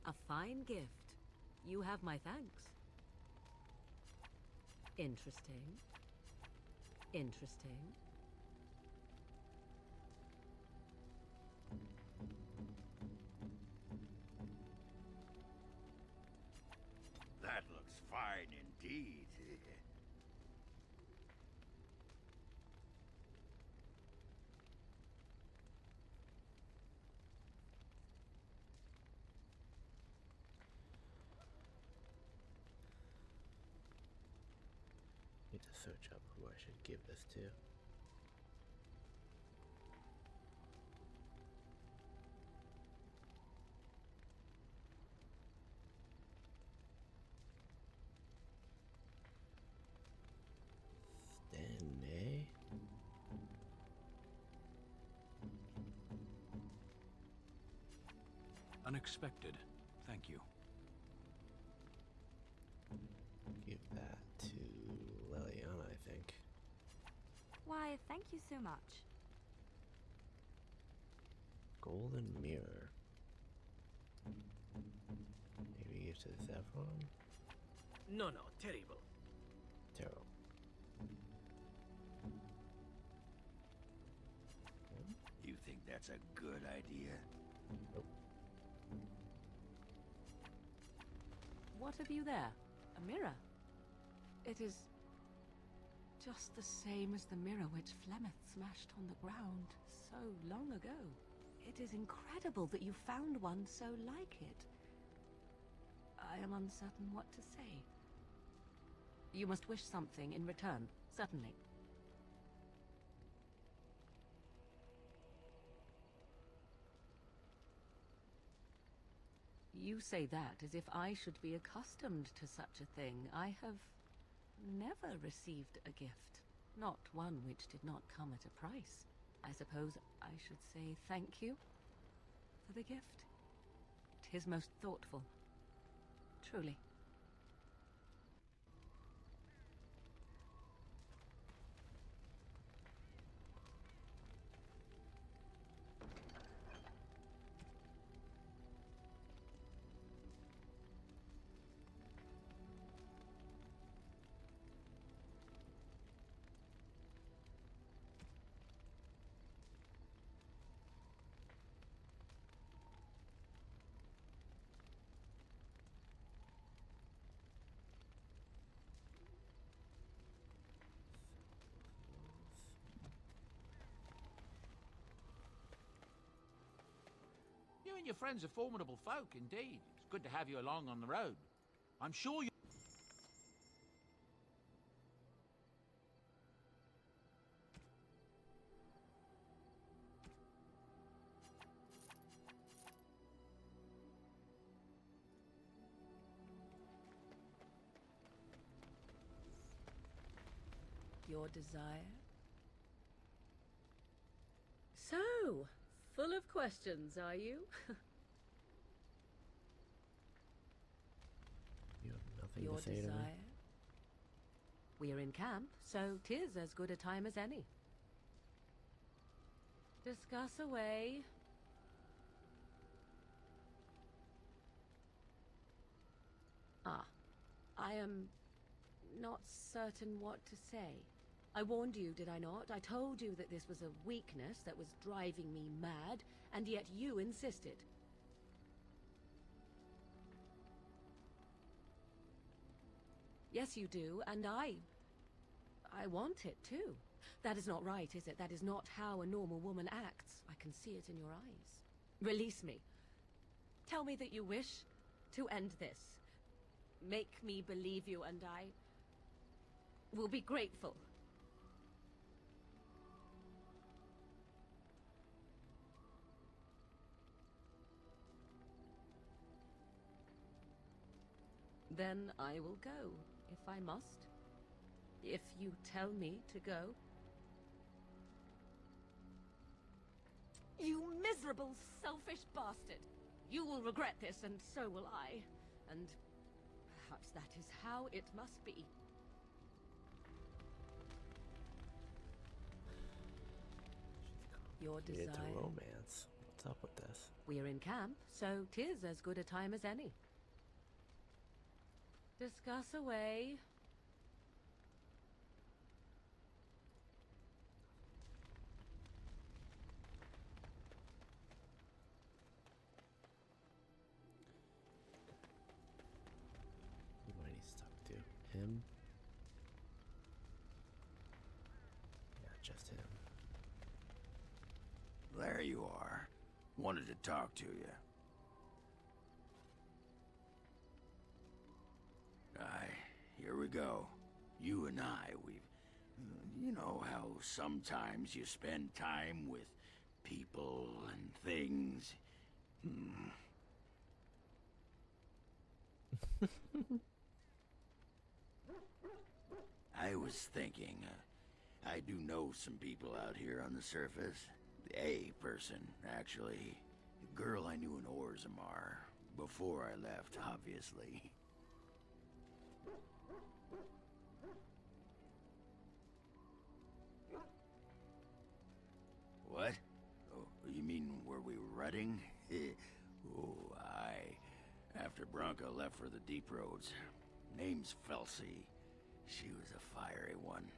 A fine gift. You have my thanks. Interesting. Interesting. That looks fine indeed. Need to search up who I should give this to. Stanley. Unexpected. Thank you. Give that to Liliana, I think. Why, thank you so much. Golden mirror. Maybe give to Saffron? No, terrible. Terrible. You think that's a good idea? Nope. What have you there? A mirror? It is just the same as the mirror which Flemeth smashed on the ground so long ago. It is incredible that you found one so like it. I am uncertain what to say. You must wish something in return, certainly. You say that as if I should be accustomed to such a thing. I have never received a gift, not one which did not come at a price. I suppose I should say thank you for the gift. 'Tis most thoughtful, truly. and your friends are formidable folk, indeed. It's good to have you along on the road. I'm sure you... Your desire? So, full of questions, are you? You have nothing Your to say desire? to me. We're in camp, so 'tis as good a time as any. Discuss away. Ah, I am not certain what to say. I warned you, did I not? I told you that this was a weakness that was driving me mad, and yet you insisted. Yes, you do, and I want it too. That is not right, is it? That is not how a normal woman acts. I can see it in your eyes. Release me. Tell me that you wish to end this. Make me believe you, and I will be grateful. Then I will go, if I must. If you tell me to go. You miserable, selfish bastard! You will regret this, and so will I. And perhaps that is how it must be. Your Get into desire. romance. What's up with this? We're in camp, so 'tis as good a time as any. Discuss away. Who might he stuck to? Him? Yeah, just him. There you are. Wanted to talk to you. Here we go. You and I, you know how sometimes you spend time with people and things. I was thinking, I do know some people out here on the surface. A person, actually. A girl I knew in Orzammar. Before I left, obviously. What? Oh, you mean were we rutting? Oh, aye. After Bronca left for the deep roads. Name's Felsi. She was a fiery one.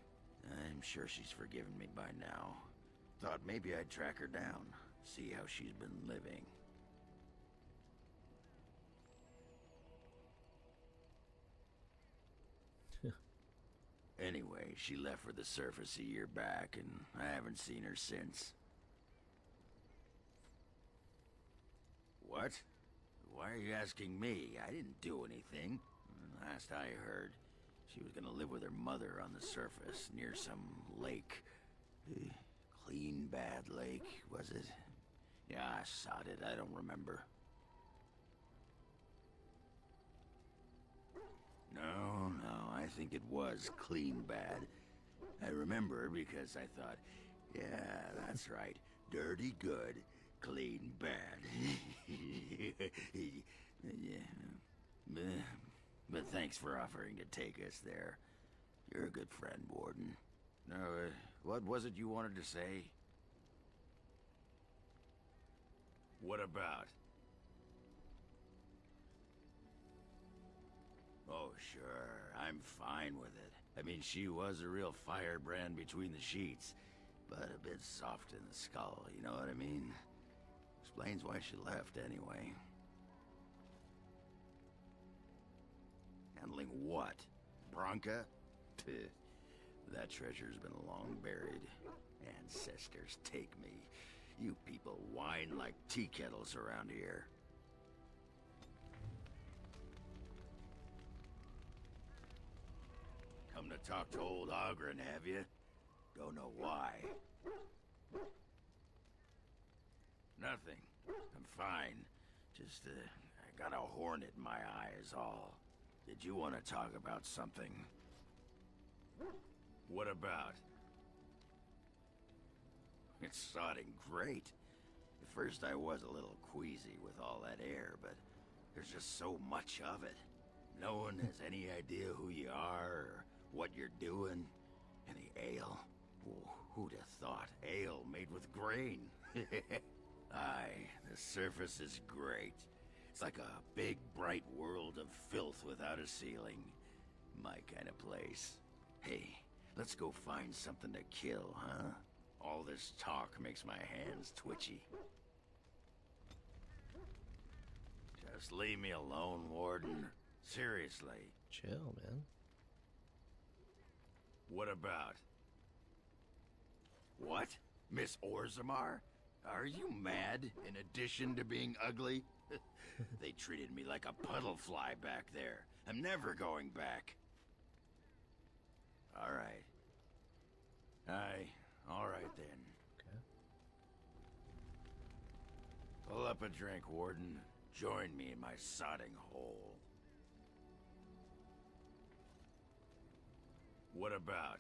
I'm sure she's forgiven me by now. Thought maybe I'd track her down. See how she's been living. Anyway, she left for the surface a year back, and I haven't seen her since. What? Why are you asking me? I didn't do anything. Last I heard, she was gonna live with her mother on the surface, near some lake. Clean Bad Lake, was it? Yeah, I sod it, I don't remember. No, I think it was Clean Bad. I remember because I thought, yeah, that's right. Dirty good, clean bad. Yeah. But thanks for offering to take us there. You're a good friend, Warden. No, what was it you wanted to say? What about? Oh, sure. I'm fine with it. I mean, she was a real firebrand between the sheets, but a bit soft in the skull, you know what I mean? Explains why she left, anyway. Handling what? Bronca? That treasure's been long buried. Ancestors take me. You people whine like tea kettles around here. Come to talk to old Ogren, have you? Don't know why. Nothing. I'm fine. Just, I got a hornet in my eye is all. Did you want to talk about something? What about? It's sodding great. At first I was a little queasy with all that air, but there's just so much of it. No one has any idea who you are or what you're doing. And the ale. Oh, who'd have thought? Ale made with grain. Aye, the surface is great. It's like a big, bright world of filth without a ceiling. My kind of place. Hey, let's go find something to kill, huh? All this talk makes my hands twitchy. Just leave me alone, Warden. Seriously. Chill, man. What about? What? Miss Orzammar? Are you mad, in addition to being ugly? They treated me like a puddle fly back there. I'm never going back. All right. Aye, all right then. Okay. Pull up a drink, Warden. Join me in my sodding hole. What about?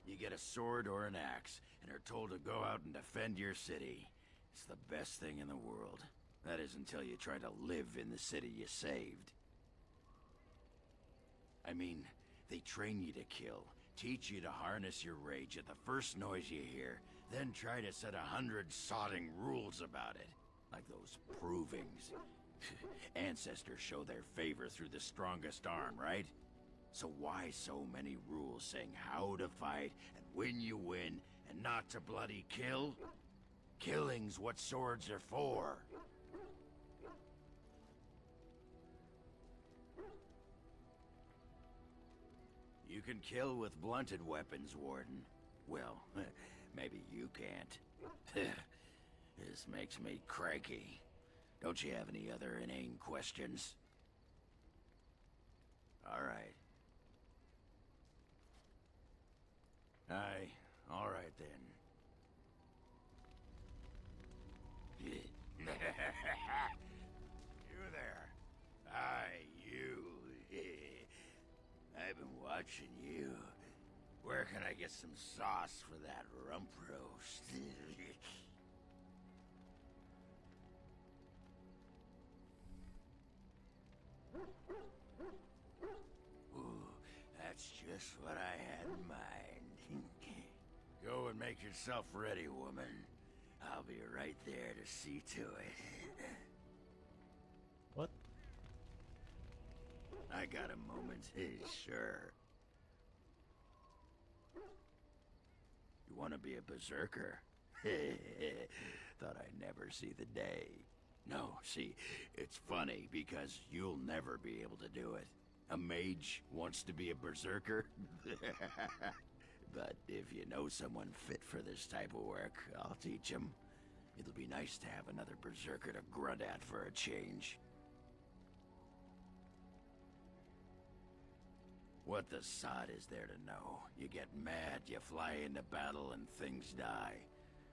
You get a sword or an axe, and are told to go out and defend your city. It's the best thing in the world. That is until you try to live in the city you saved. I mean, they train you to kill, teach you to harness your rage at the first noise you hear, then try to set 100 sodding rules about it. Like those provings. Ancestors show their favor through the strongest arm, right? So why so many rules saying how to fight and when you win and not to bloody kill? Killing's what swords are for. You can kill with blunted weapons, Warden. Well, maybe you can't. This makes me cranky. Don't you have any other inane questions? All right. Aye, all right then. You there. Aye, you. I've been watching you. Where can I get some sauce for that rump roast? Ooh, that's just what I had in mind. Go and make yourself ready, woman. I'll be right there to see to it. What? I got a moment, sure. You want to be a berserker? Thought I'd never see the day. No, see, it's funny because you'll never be able to do it. A mage wants to be a berserker? But if you know someone fit for this type of work, I'll teach him. It'll be nice to have another berserker to grunt at for a change. What the sod is there to know? You get mad, you fly into battle, and things die.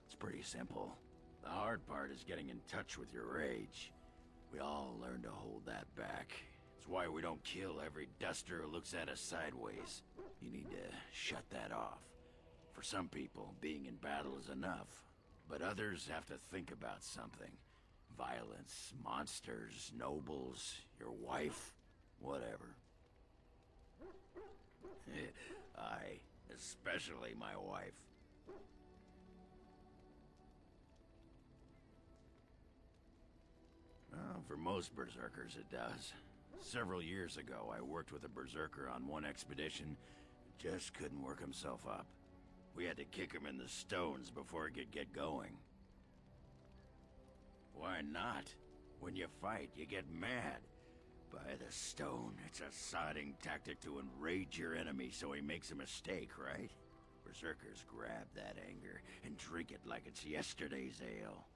It's pretty simple. The hard part is getting in touch with your rage. We all learn to hold that back. It's why we don't kill every duster who looks at us sideways. You need to shut that off. For some people, being in battle is enough. But others have to think about something. Violence, monsters, nobles, your wife, whatever. Aye, especially my wife. Well, for most berserkers it does. Several years ago, I worked with a berserker on one expedition. Just couldn't work himself up. We had to kick him in the stones before he could get going. Why not? When you fight, you get mad. By the stone, it's a sodding tactic to enrage your enemy so he makes a mistake, right? Berserkers grab that anger and drink it like it's yesterday's ale.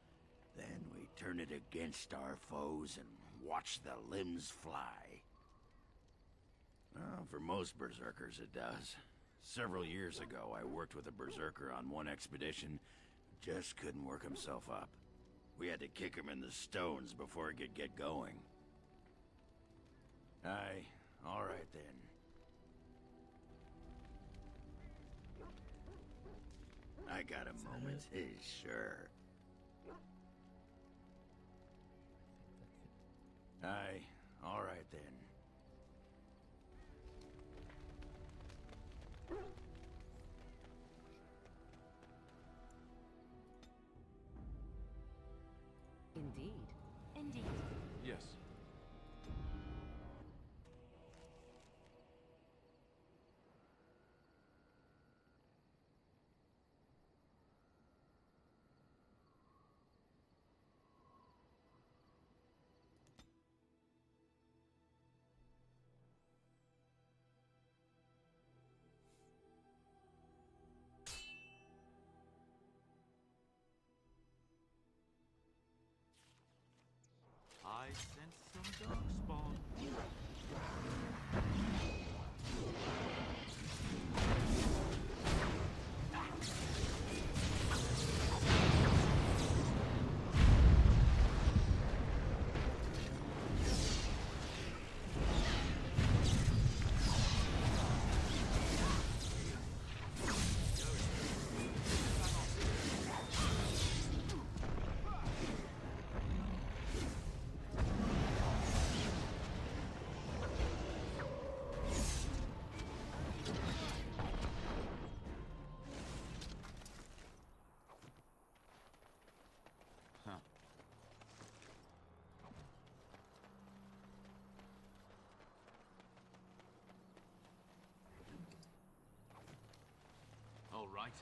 Then we turn it against our foes and watch the limbs fly. Well, for most Berserkers it does. Several years ago, I worked with a Berserker on one expedition who just couldn't work himself up. We had to kick him in the stones before he could get going. Aye, all right then. I got a moment, sure. Aye, all right then. Indeed. Indeed. Yes. I sense some darkspawn. All right.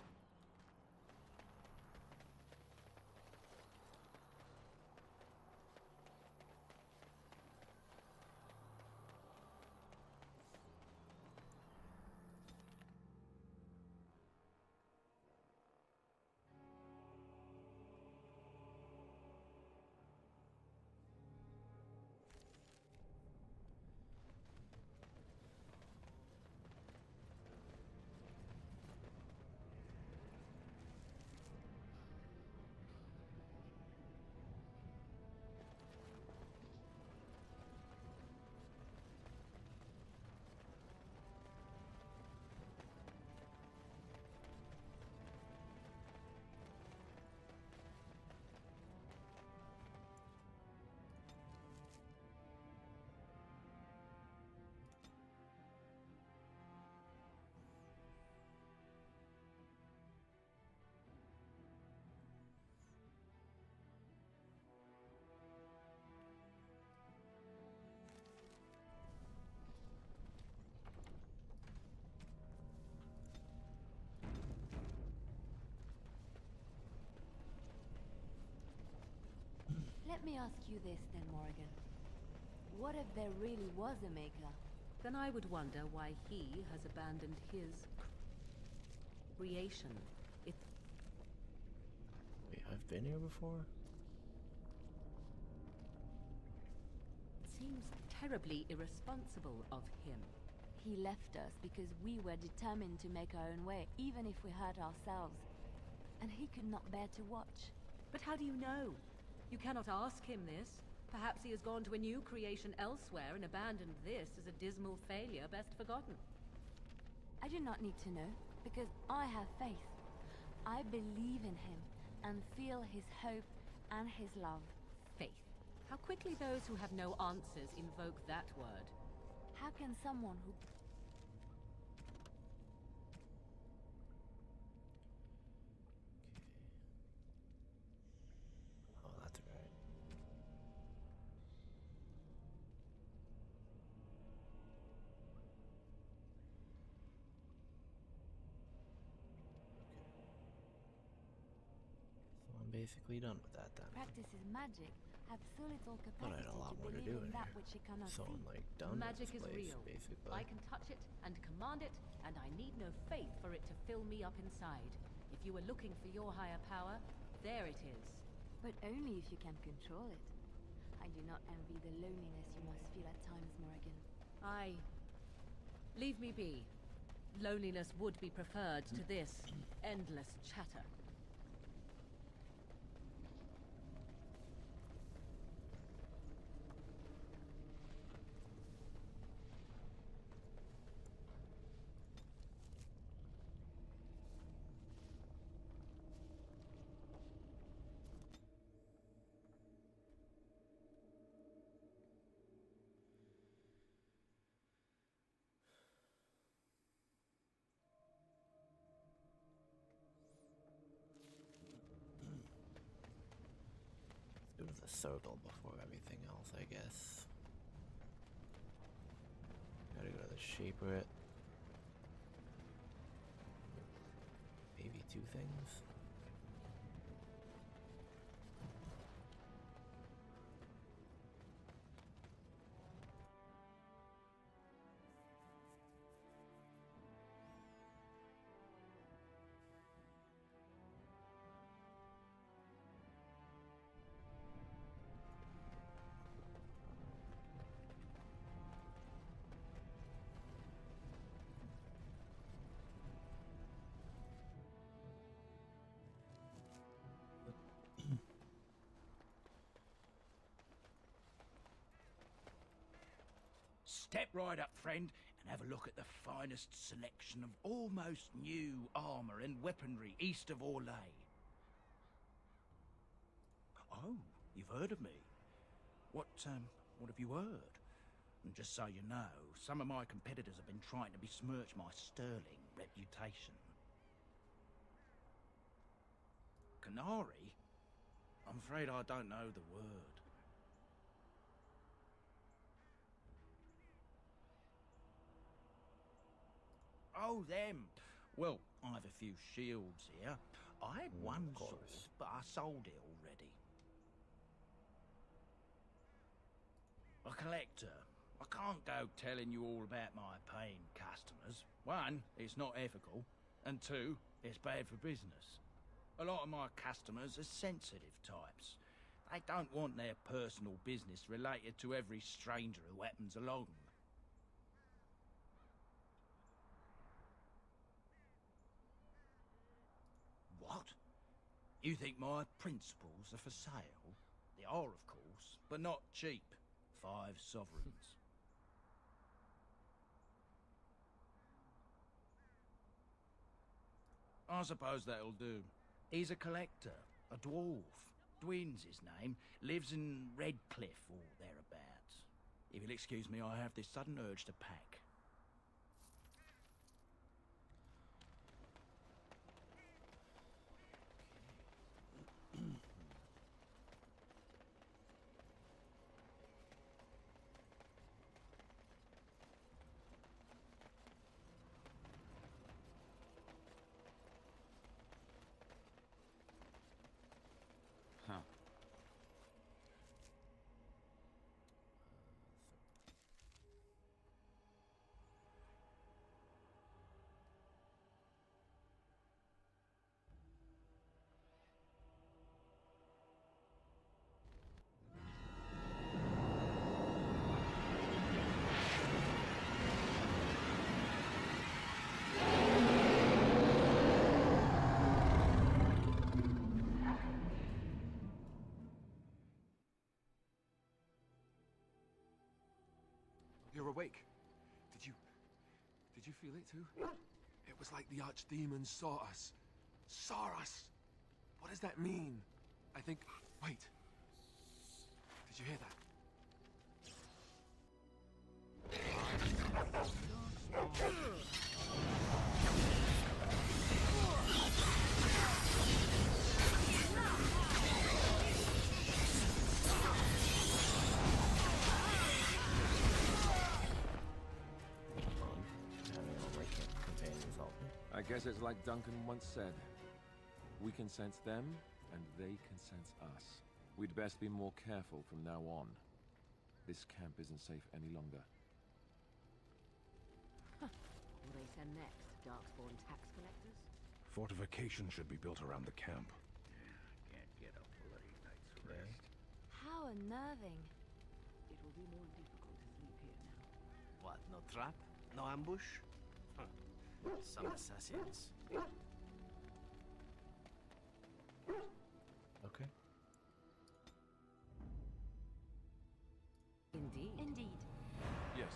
Let me ask you this then, Morrigan. What if there really was a maker? Then I would wonder why he has abandoned his creation. It Wait, I've been here before? seems terribly irresponsible of him. He left us because we were determined to make our own way, even if we hurt ourselves. And he could not bear to watch. But how do you know? You cannot ask him this. Perhaps he has gone to a new creation elsewhere and abandoned this as a dismal failure best forgotten. I do not need to know, because I have faith. I believe in him, and feel his hope and his love. Faith. How quickly those who have no answers invoke that word. How can someone who... Oh, that's right. basically done with that then. Practices magic, have so little But I capacity had a lot to more to believe do in in that here. which it cannot So see. I'm like done Magic with is this place, real. basically. I can touch it and command it, and I need no faith for it to fill me up inside. If you were looking for your higher power, there it is. But only if you can control it. I do not envy the loneliness you must feel at times, Morrigan. Leave me be. Loneliness would be preferred to this endless chatter. It was a circle before everything else, I guess. Gotta go to the shaper it. Maybe two things. Step right up, friend, and have a look at the finest selection of almost new armor and weaponry east of Orlais. Oh, you've heard of me. What have you heard? And just so you know, some of my competitors have been trying to besmirch my sterling reputation. Canary? I'm afraid I don't know the word. Oh, them. Well, I have a few shields here. I had one sword, but I sold it already. A collector. I can't go telling you all about my paying customers. One, it's not ethical. And two, it's bad for business. A lot of my customers are sensitive types. They don't want their personal business related to every stranger who happens along. What? You think my principles are for sale? They are, of course, but not cheap. 5 sovereigns. I suppose that'll do. He's a collector, a dwarf. Dwin's his name, lives in Redcliffe or thereabouts. If you'll excuse me, I have this sudden urge to pack. Huh. You're awake. Did you feel it too? It was like the archdemon saw us. Saw us! What does that mean? I think... Wait. Did you hear that? I guess it's like Duncan once said. We can sense them, and they can sense us. We'd best be more careful from now on. This camp isn't safe any longer. Will they send next? Darkspawn tax collectors? Fortification should be built around the camp. Can't get a bloody night's rest. How unnerving. It will be more difficult to sleep here now. What, no trap? No ambush? Huh. Some assassins. Okay. Indeed. Indeed. Yes.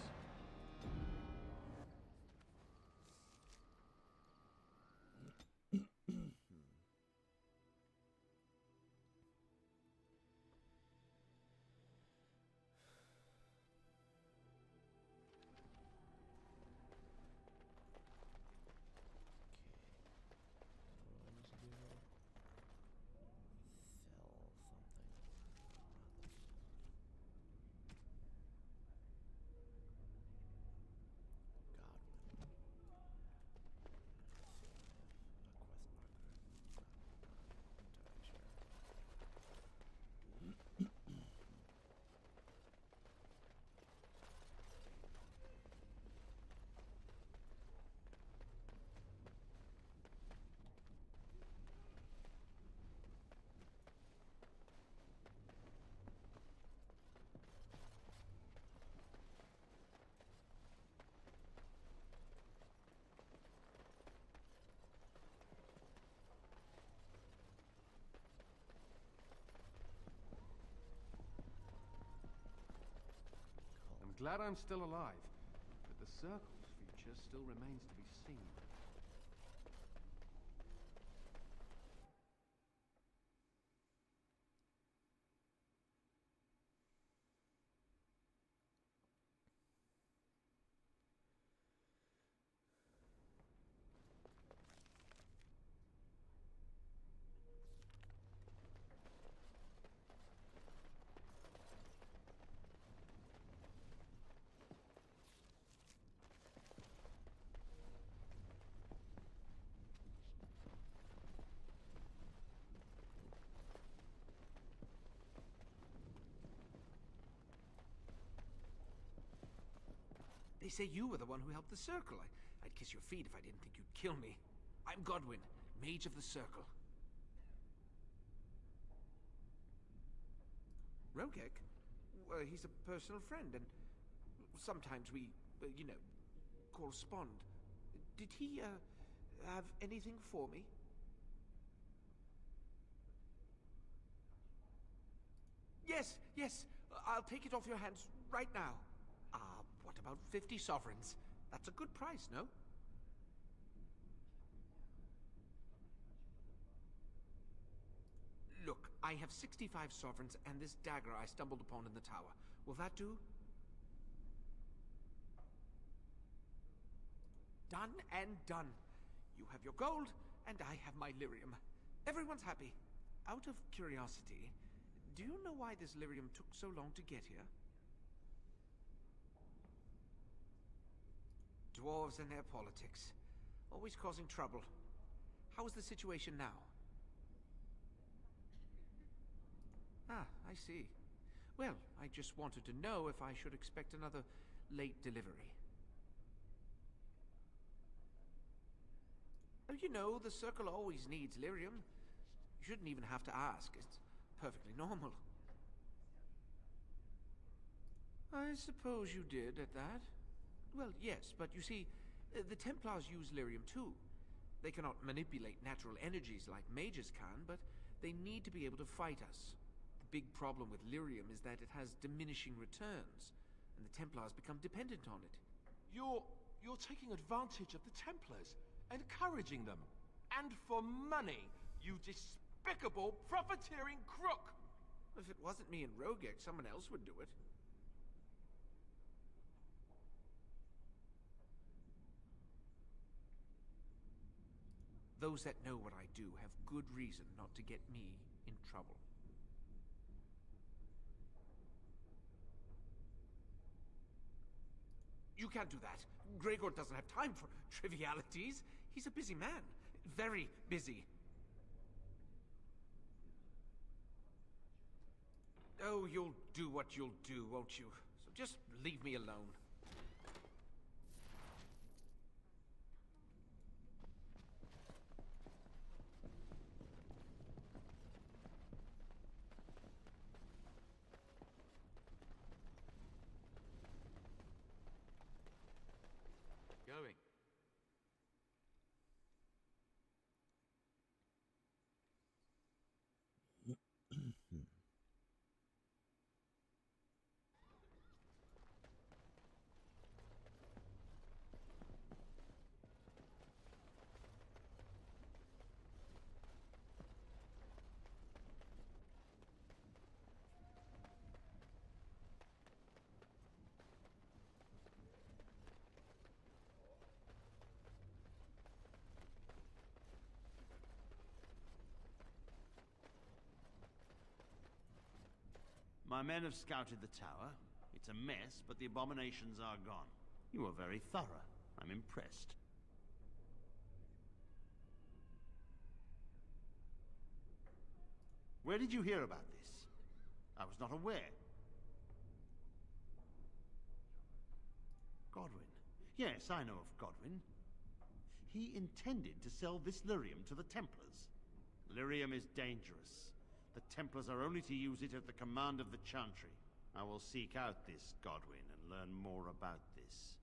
Glad I'm still alive, but the Circle's future still remains to be seen. They say you were the one who helped the Circle. I'd kiss your feet if I didn't think you'd kill me. I'm Godwin, Mage of the Circle. Rogek? Well, he's a personal friend, and sometimes we, you know, correspond. Did he, have anything for me? Yes, yes, I'll take it off your hands right now. What about 50 sovereigns? That's a good price, no? Look, I have 65 sovereigns and this dagger I stumbled upon in the tower. Will that do? Done and done. You have your gold, and I have my lyrium. Everyone's happy. Out of curiosity, do you know why this lyrium took so long to get here? Dwarves and their politics. Always causing trouble. How is the situation now? Ah, I see. Well, I just wanted to know if I should expect another late delivery. Oh, you know, the Circle always needs lyrium. You shouldn't even have to ask. It's perfectly normal. I suppose you did at that. Well, yes, but you see, the Templars use lyrium too. They cannot manipulate natural energies like mages can, but they need to be able to fight us. The big problem with lyrium is that it has diminishing returns, and the Templars become dependent on it. You're taking advantage of the Templars, encouraging them. And for money, you despicable, profiteering crook! If it wasn't me and Rogek, someone else would do it. Those that know what I do have good reason not to get me in trouble. You can't do that. Gregor doesn't have time for trivialities. He's a busy man. Very busy. Oh, you'll do what you'll do, won't you? So just leave me alone. Going. My men have scouted the tower. It's a mess, but the abominations are gone. You were very thorough. I'm impressed. Where did you hear about this? I was not aware. Godwin. Yes, I know of Godwin. He intended to sell this lyrium to the Templars. Lyrium is dangerous. The Templars are only to use it at the command of the Chantry. I will seek out this Godwin and learn more about this.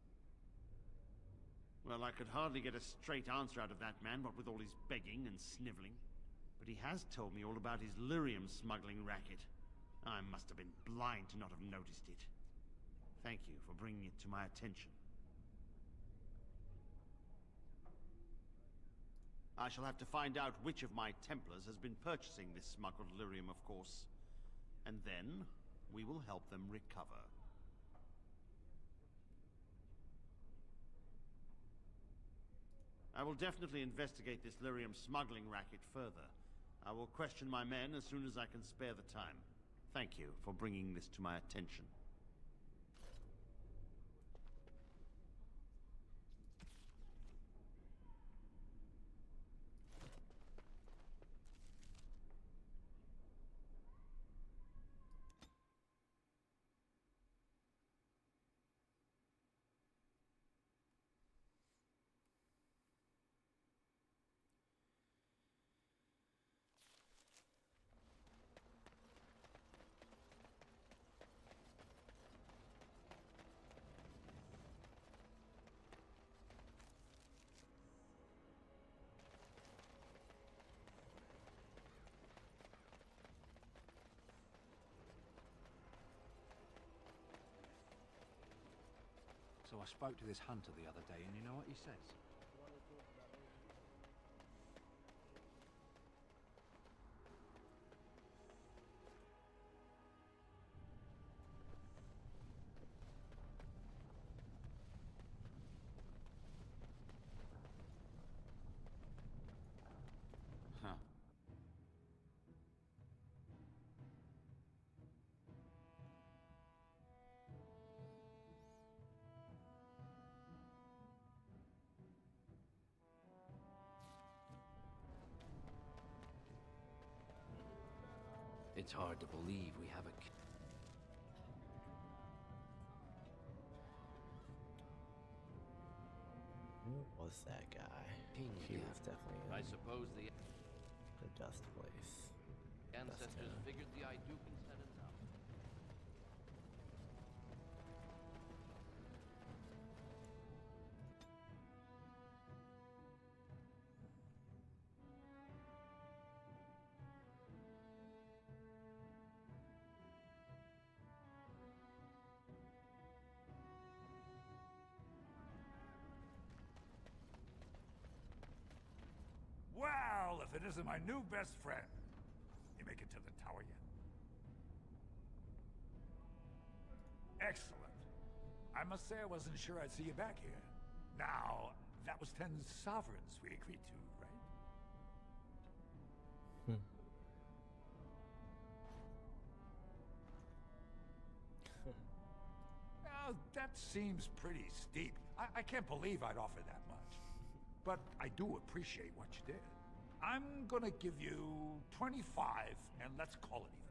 Well, I could hardly get a straight answer out of that man, what with all his begging and sniveling. But he has told me all about his lyrium smuggling racket. I must have been blind to not have noticed it. Thank you for bringing it to my attention. I shall have to find out which of my Templars has been purchasing this smuggled lyrium, of course. And then, we will help them recover. I will definitely investigate this lyrium smuggling racket further. I will question my men as soon as I can spare the time. Thank you for bringing this to my attention. So I spoke to this hunter the other day, and you know what he says? Huh. It's hard to believe we have a... Who was that guy? King He again. was definitely in I suppose the dust place. ancestors figured the Idukans had enough. Well, if it isn't my new best friend. You make it to the tower yet? Excellent. I must say I wasn't sure I'd see you back here. Now, that was 10 sovereigns we agreed to, right? Well, that seems pretty steep. I can't believe I'd offer that much. But I do appreciate what you did. I'm gonna give you 25, and let's call it even.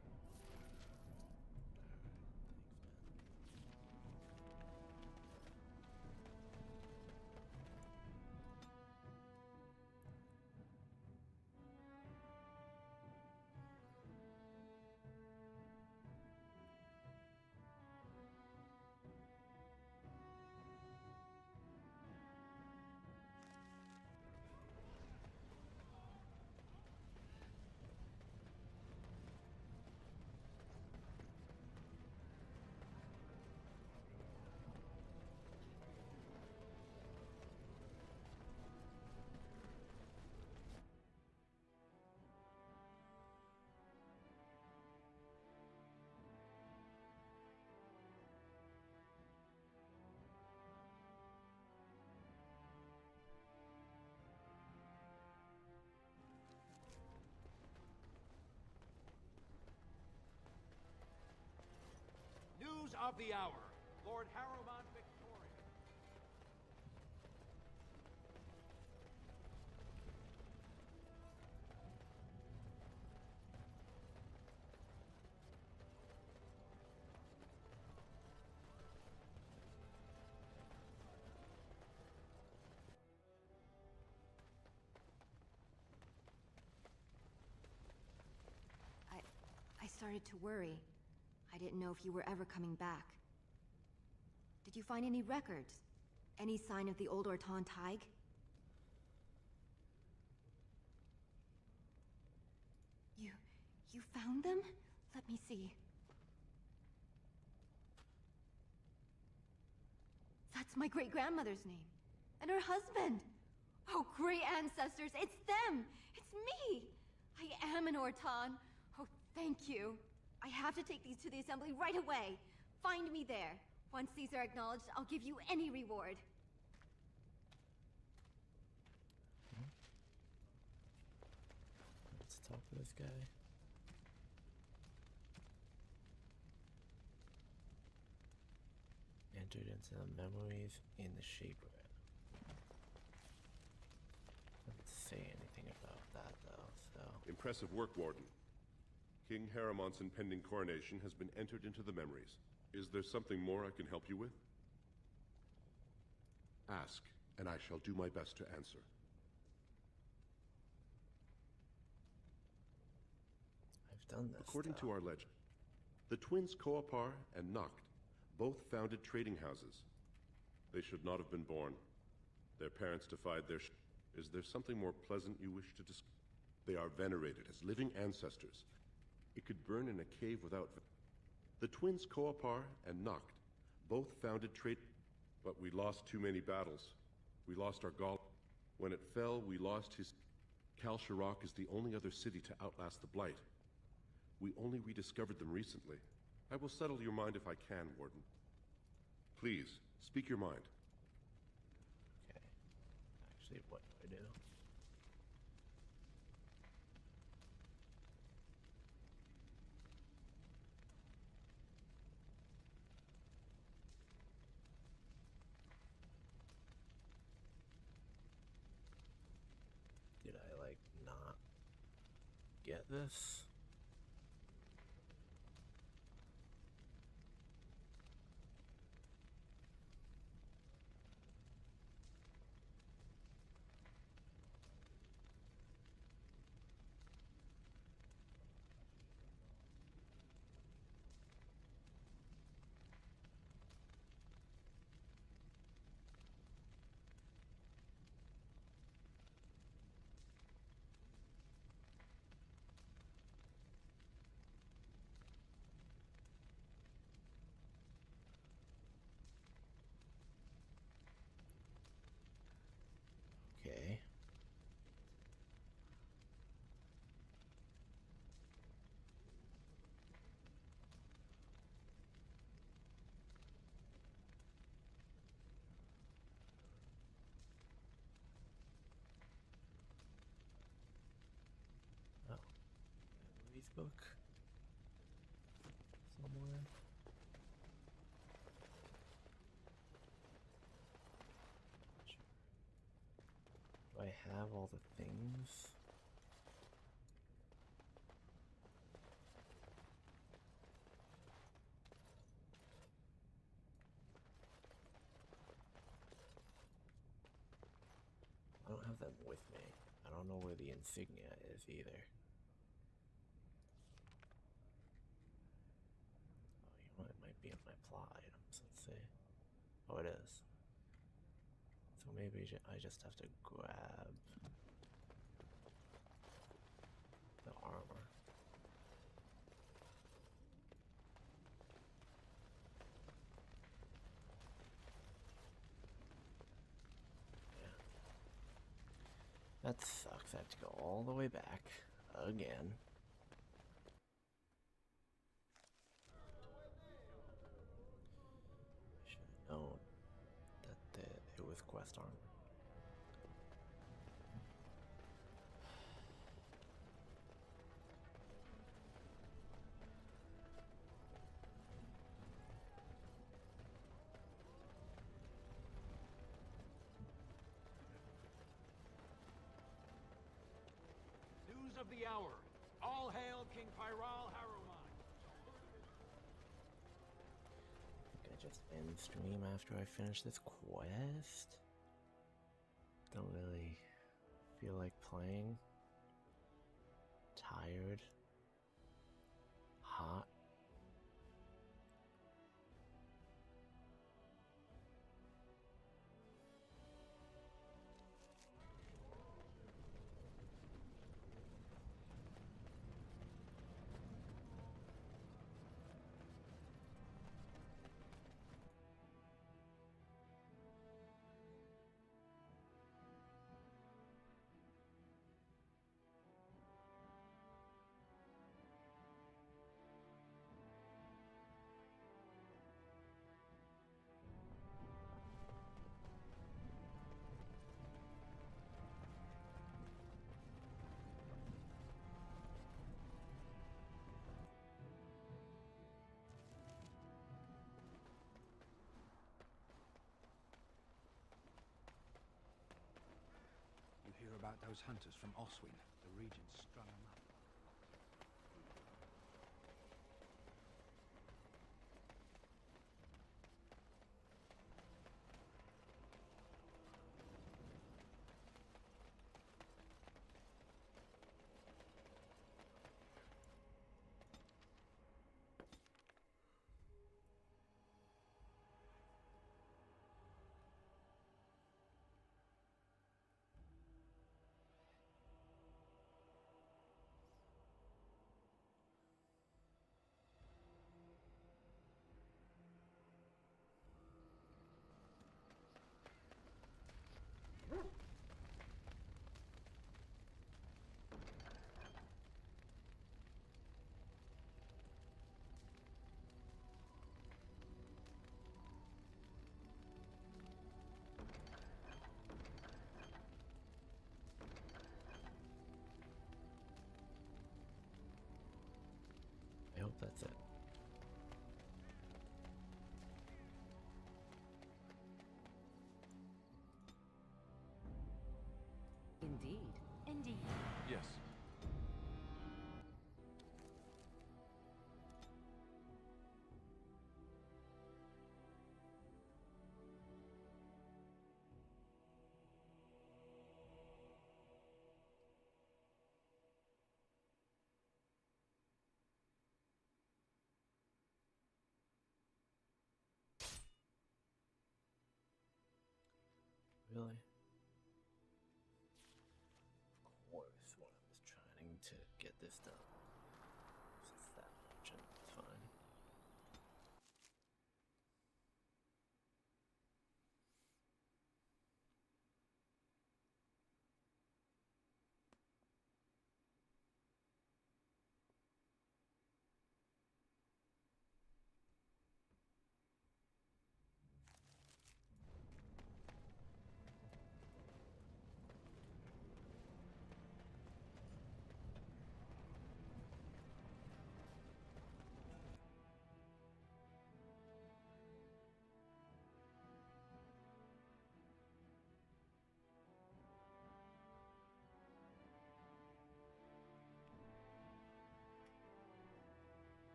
of the hour, Lord Harrowmont Victorious. I started to worry. I didn't know if you were ever coming back. Did you find any records? Any sign of the old Orton Tig? You found them? Let me see. That's my great-grandmother's name. And her husband! Oh, great ancestors, it's them! It's me! I am an Orton. Oh, thank you. I have to take these to the assembly right away. Find me there. Once these are acknowledged, I'll give you any reward. Let's talk to this guy. Entered into the memories in the Shaper. Doesn't say anything about that though, so. Impressive work, Warden. King Harrowmont's impending coronation has been entered into the memories. Is there something more I can help you with? Ask, and I shall do my best to answer. I've done this. According to our legend, the twins Koapar and Noct both founded trading houses. They should not have been born. Their parents defied their Is there something more pleasant you wish to discuss? They are venerated as living ancestors. It could burn in a cave without... The twins Koapar and Noct both founded trade... But we lost too many battles. We lost our Gaul. When it fell, we lost his... Kal Shirak is the only other city to outlast the Blight. We only rediscovered them recently. I will settle your mind if I can, Warden. Please, speak your mind. Okay. Actually, what do I do? Did I, like, not get this? Okay. Oh. Louise book. Somewhere. Do I have all the things? I don't have them with me. I don't know where the insignia is either. Oh, you know, it might be in my plot items. Let's see. Oh, it is. So maybe I just have to grab the armor. Yeah. That sucks. I have to go all the way back again. I should have known that it was quest armor. of the hour. All hail King Pyral Harumai. I think I just end stream after I finish this quest. Don't really feel like playing. Tired. Hot. You hear about those hunters from Oswin? The Regent strung them up. I hope that's it. Indeed. Indeed. Yes. Really? Of course, when I was trying to get this done. It's that urgent, it's fine.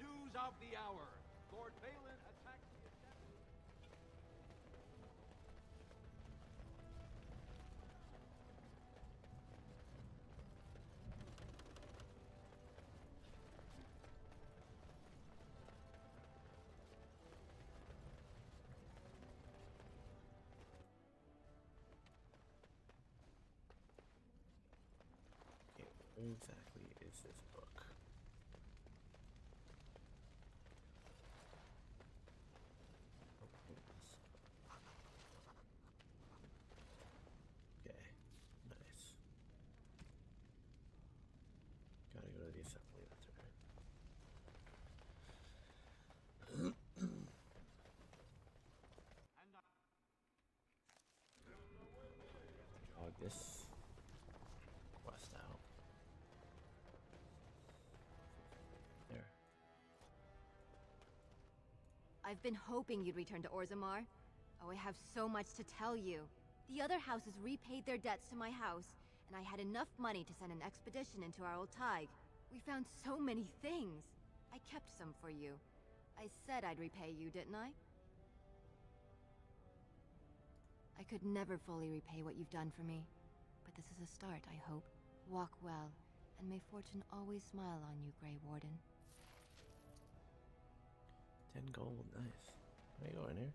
News of the hour. Lord Balin attacks the assembly. Okay, where exactly is this book? Oh, here it is. Okay, nice. Gotta go to the assembly, that's right. Jog this quest out. I've been hoping you'd return to Orzammar. Oh, I have so much to tell you. The other houses repaid their debts to my house, and I had enough money to send an expedition into our old Tig. We found so many things. I kept some for you. I said I'd repay you, didn't I? I could never fully repay what you've done for me, but this is a start, I hope. Walk well, and may fortune always smile on you, Grey Warden. 10 gold, nice. Can I go in here?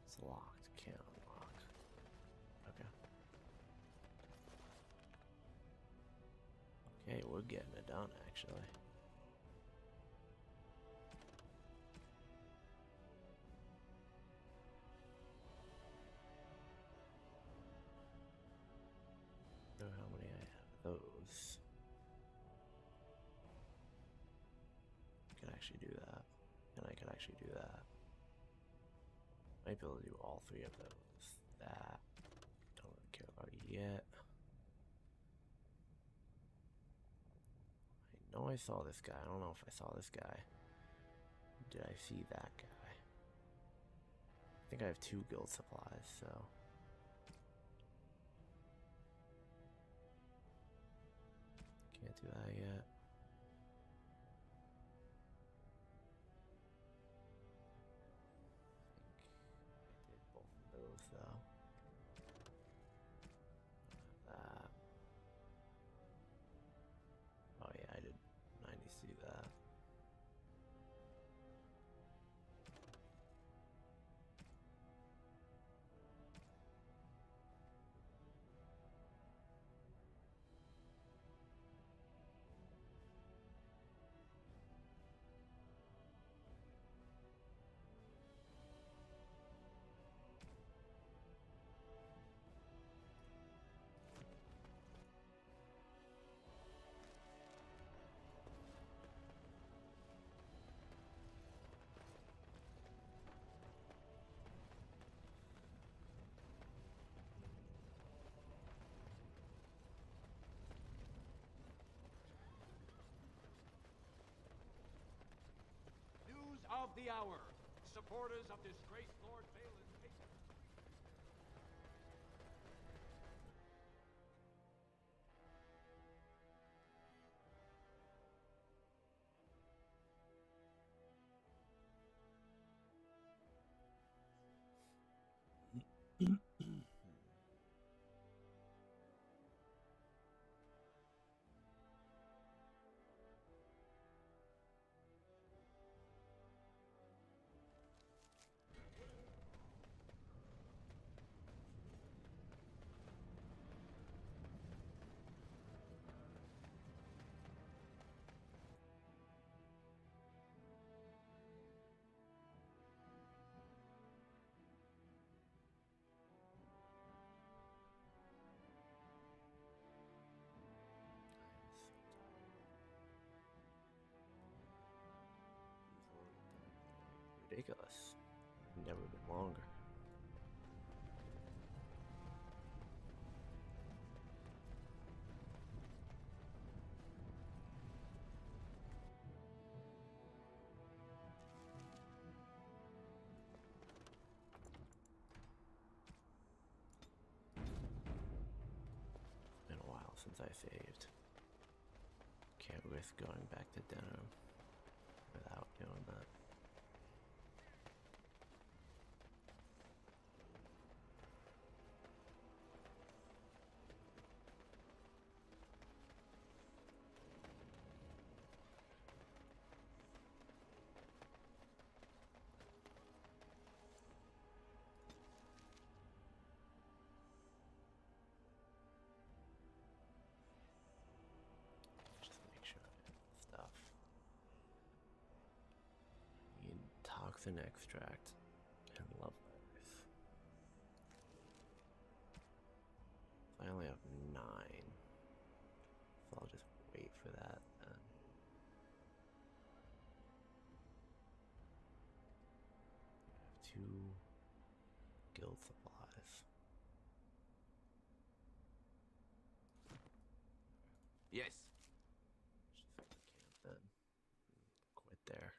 It's locked, can't unlock. Okay. Okay, we're getting it done, actually. So how many I have those? Can actually do that. And I can actually do that. Might be able to do all three of those. That. Don't really care about yet. I know I saw this guy. I don't know if I saw this guy. Did I see that guy? I think I have 2 guild supplies, so. Can't do that yet. I did both of those though. That. Oh yeah, I did. I need to do that. News of the hour. Supporters of disgraced Lord Balin. Ridiculous. Never been longer. It's been a while since I saved. Can't risk going back to Denim without doing that. Just make sure I have the stuff. Need toxin extract and love berries. I only have 9, so I'll just wait for that then. I have 2 guild supplies. Yes. Just camp then. Quit there.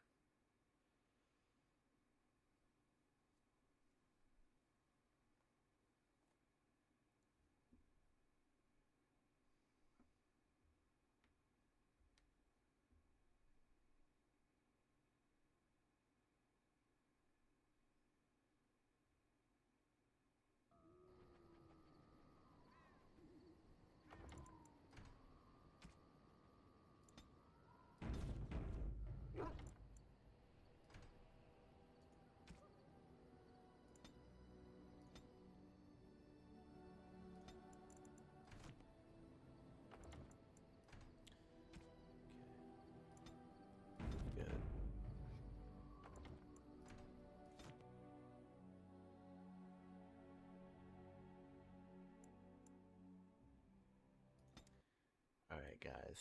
Alright, guys.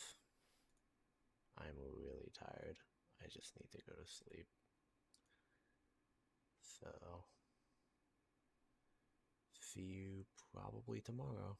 I'm really tired. I just need to go to sleep. So, see you probably tomorrow.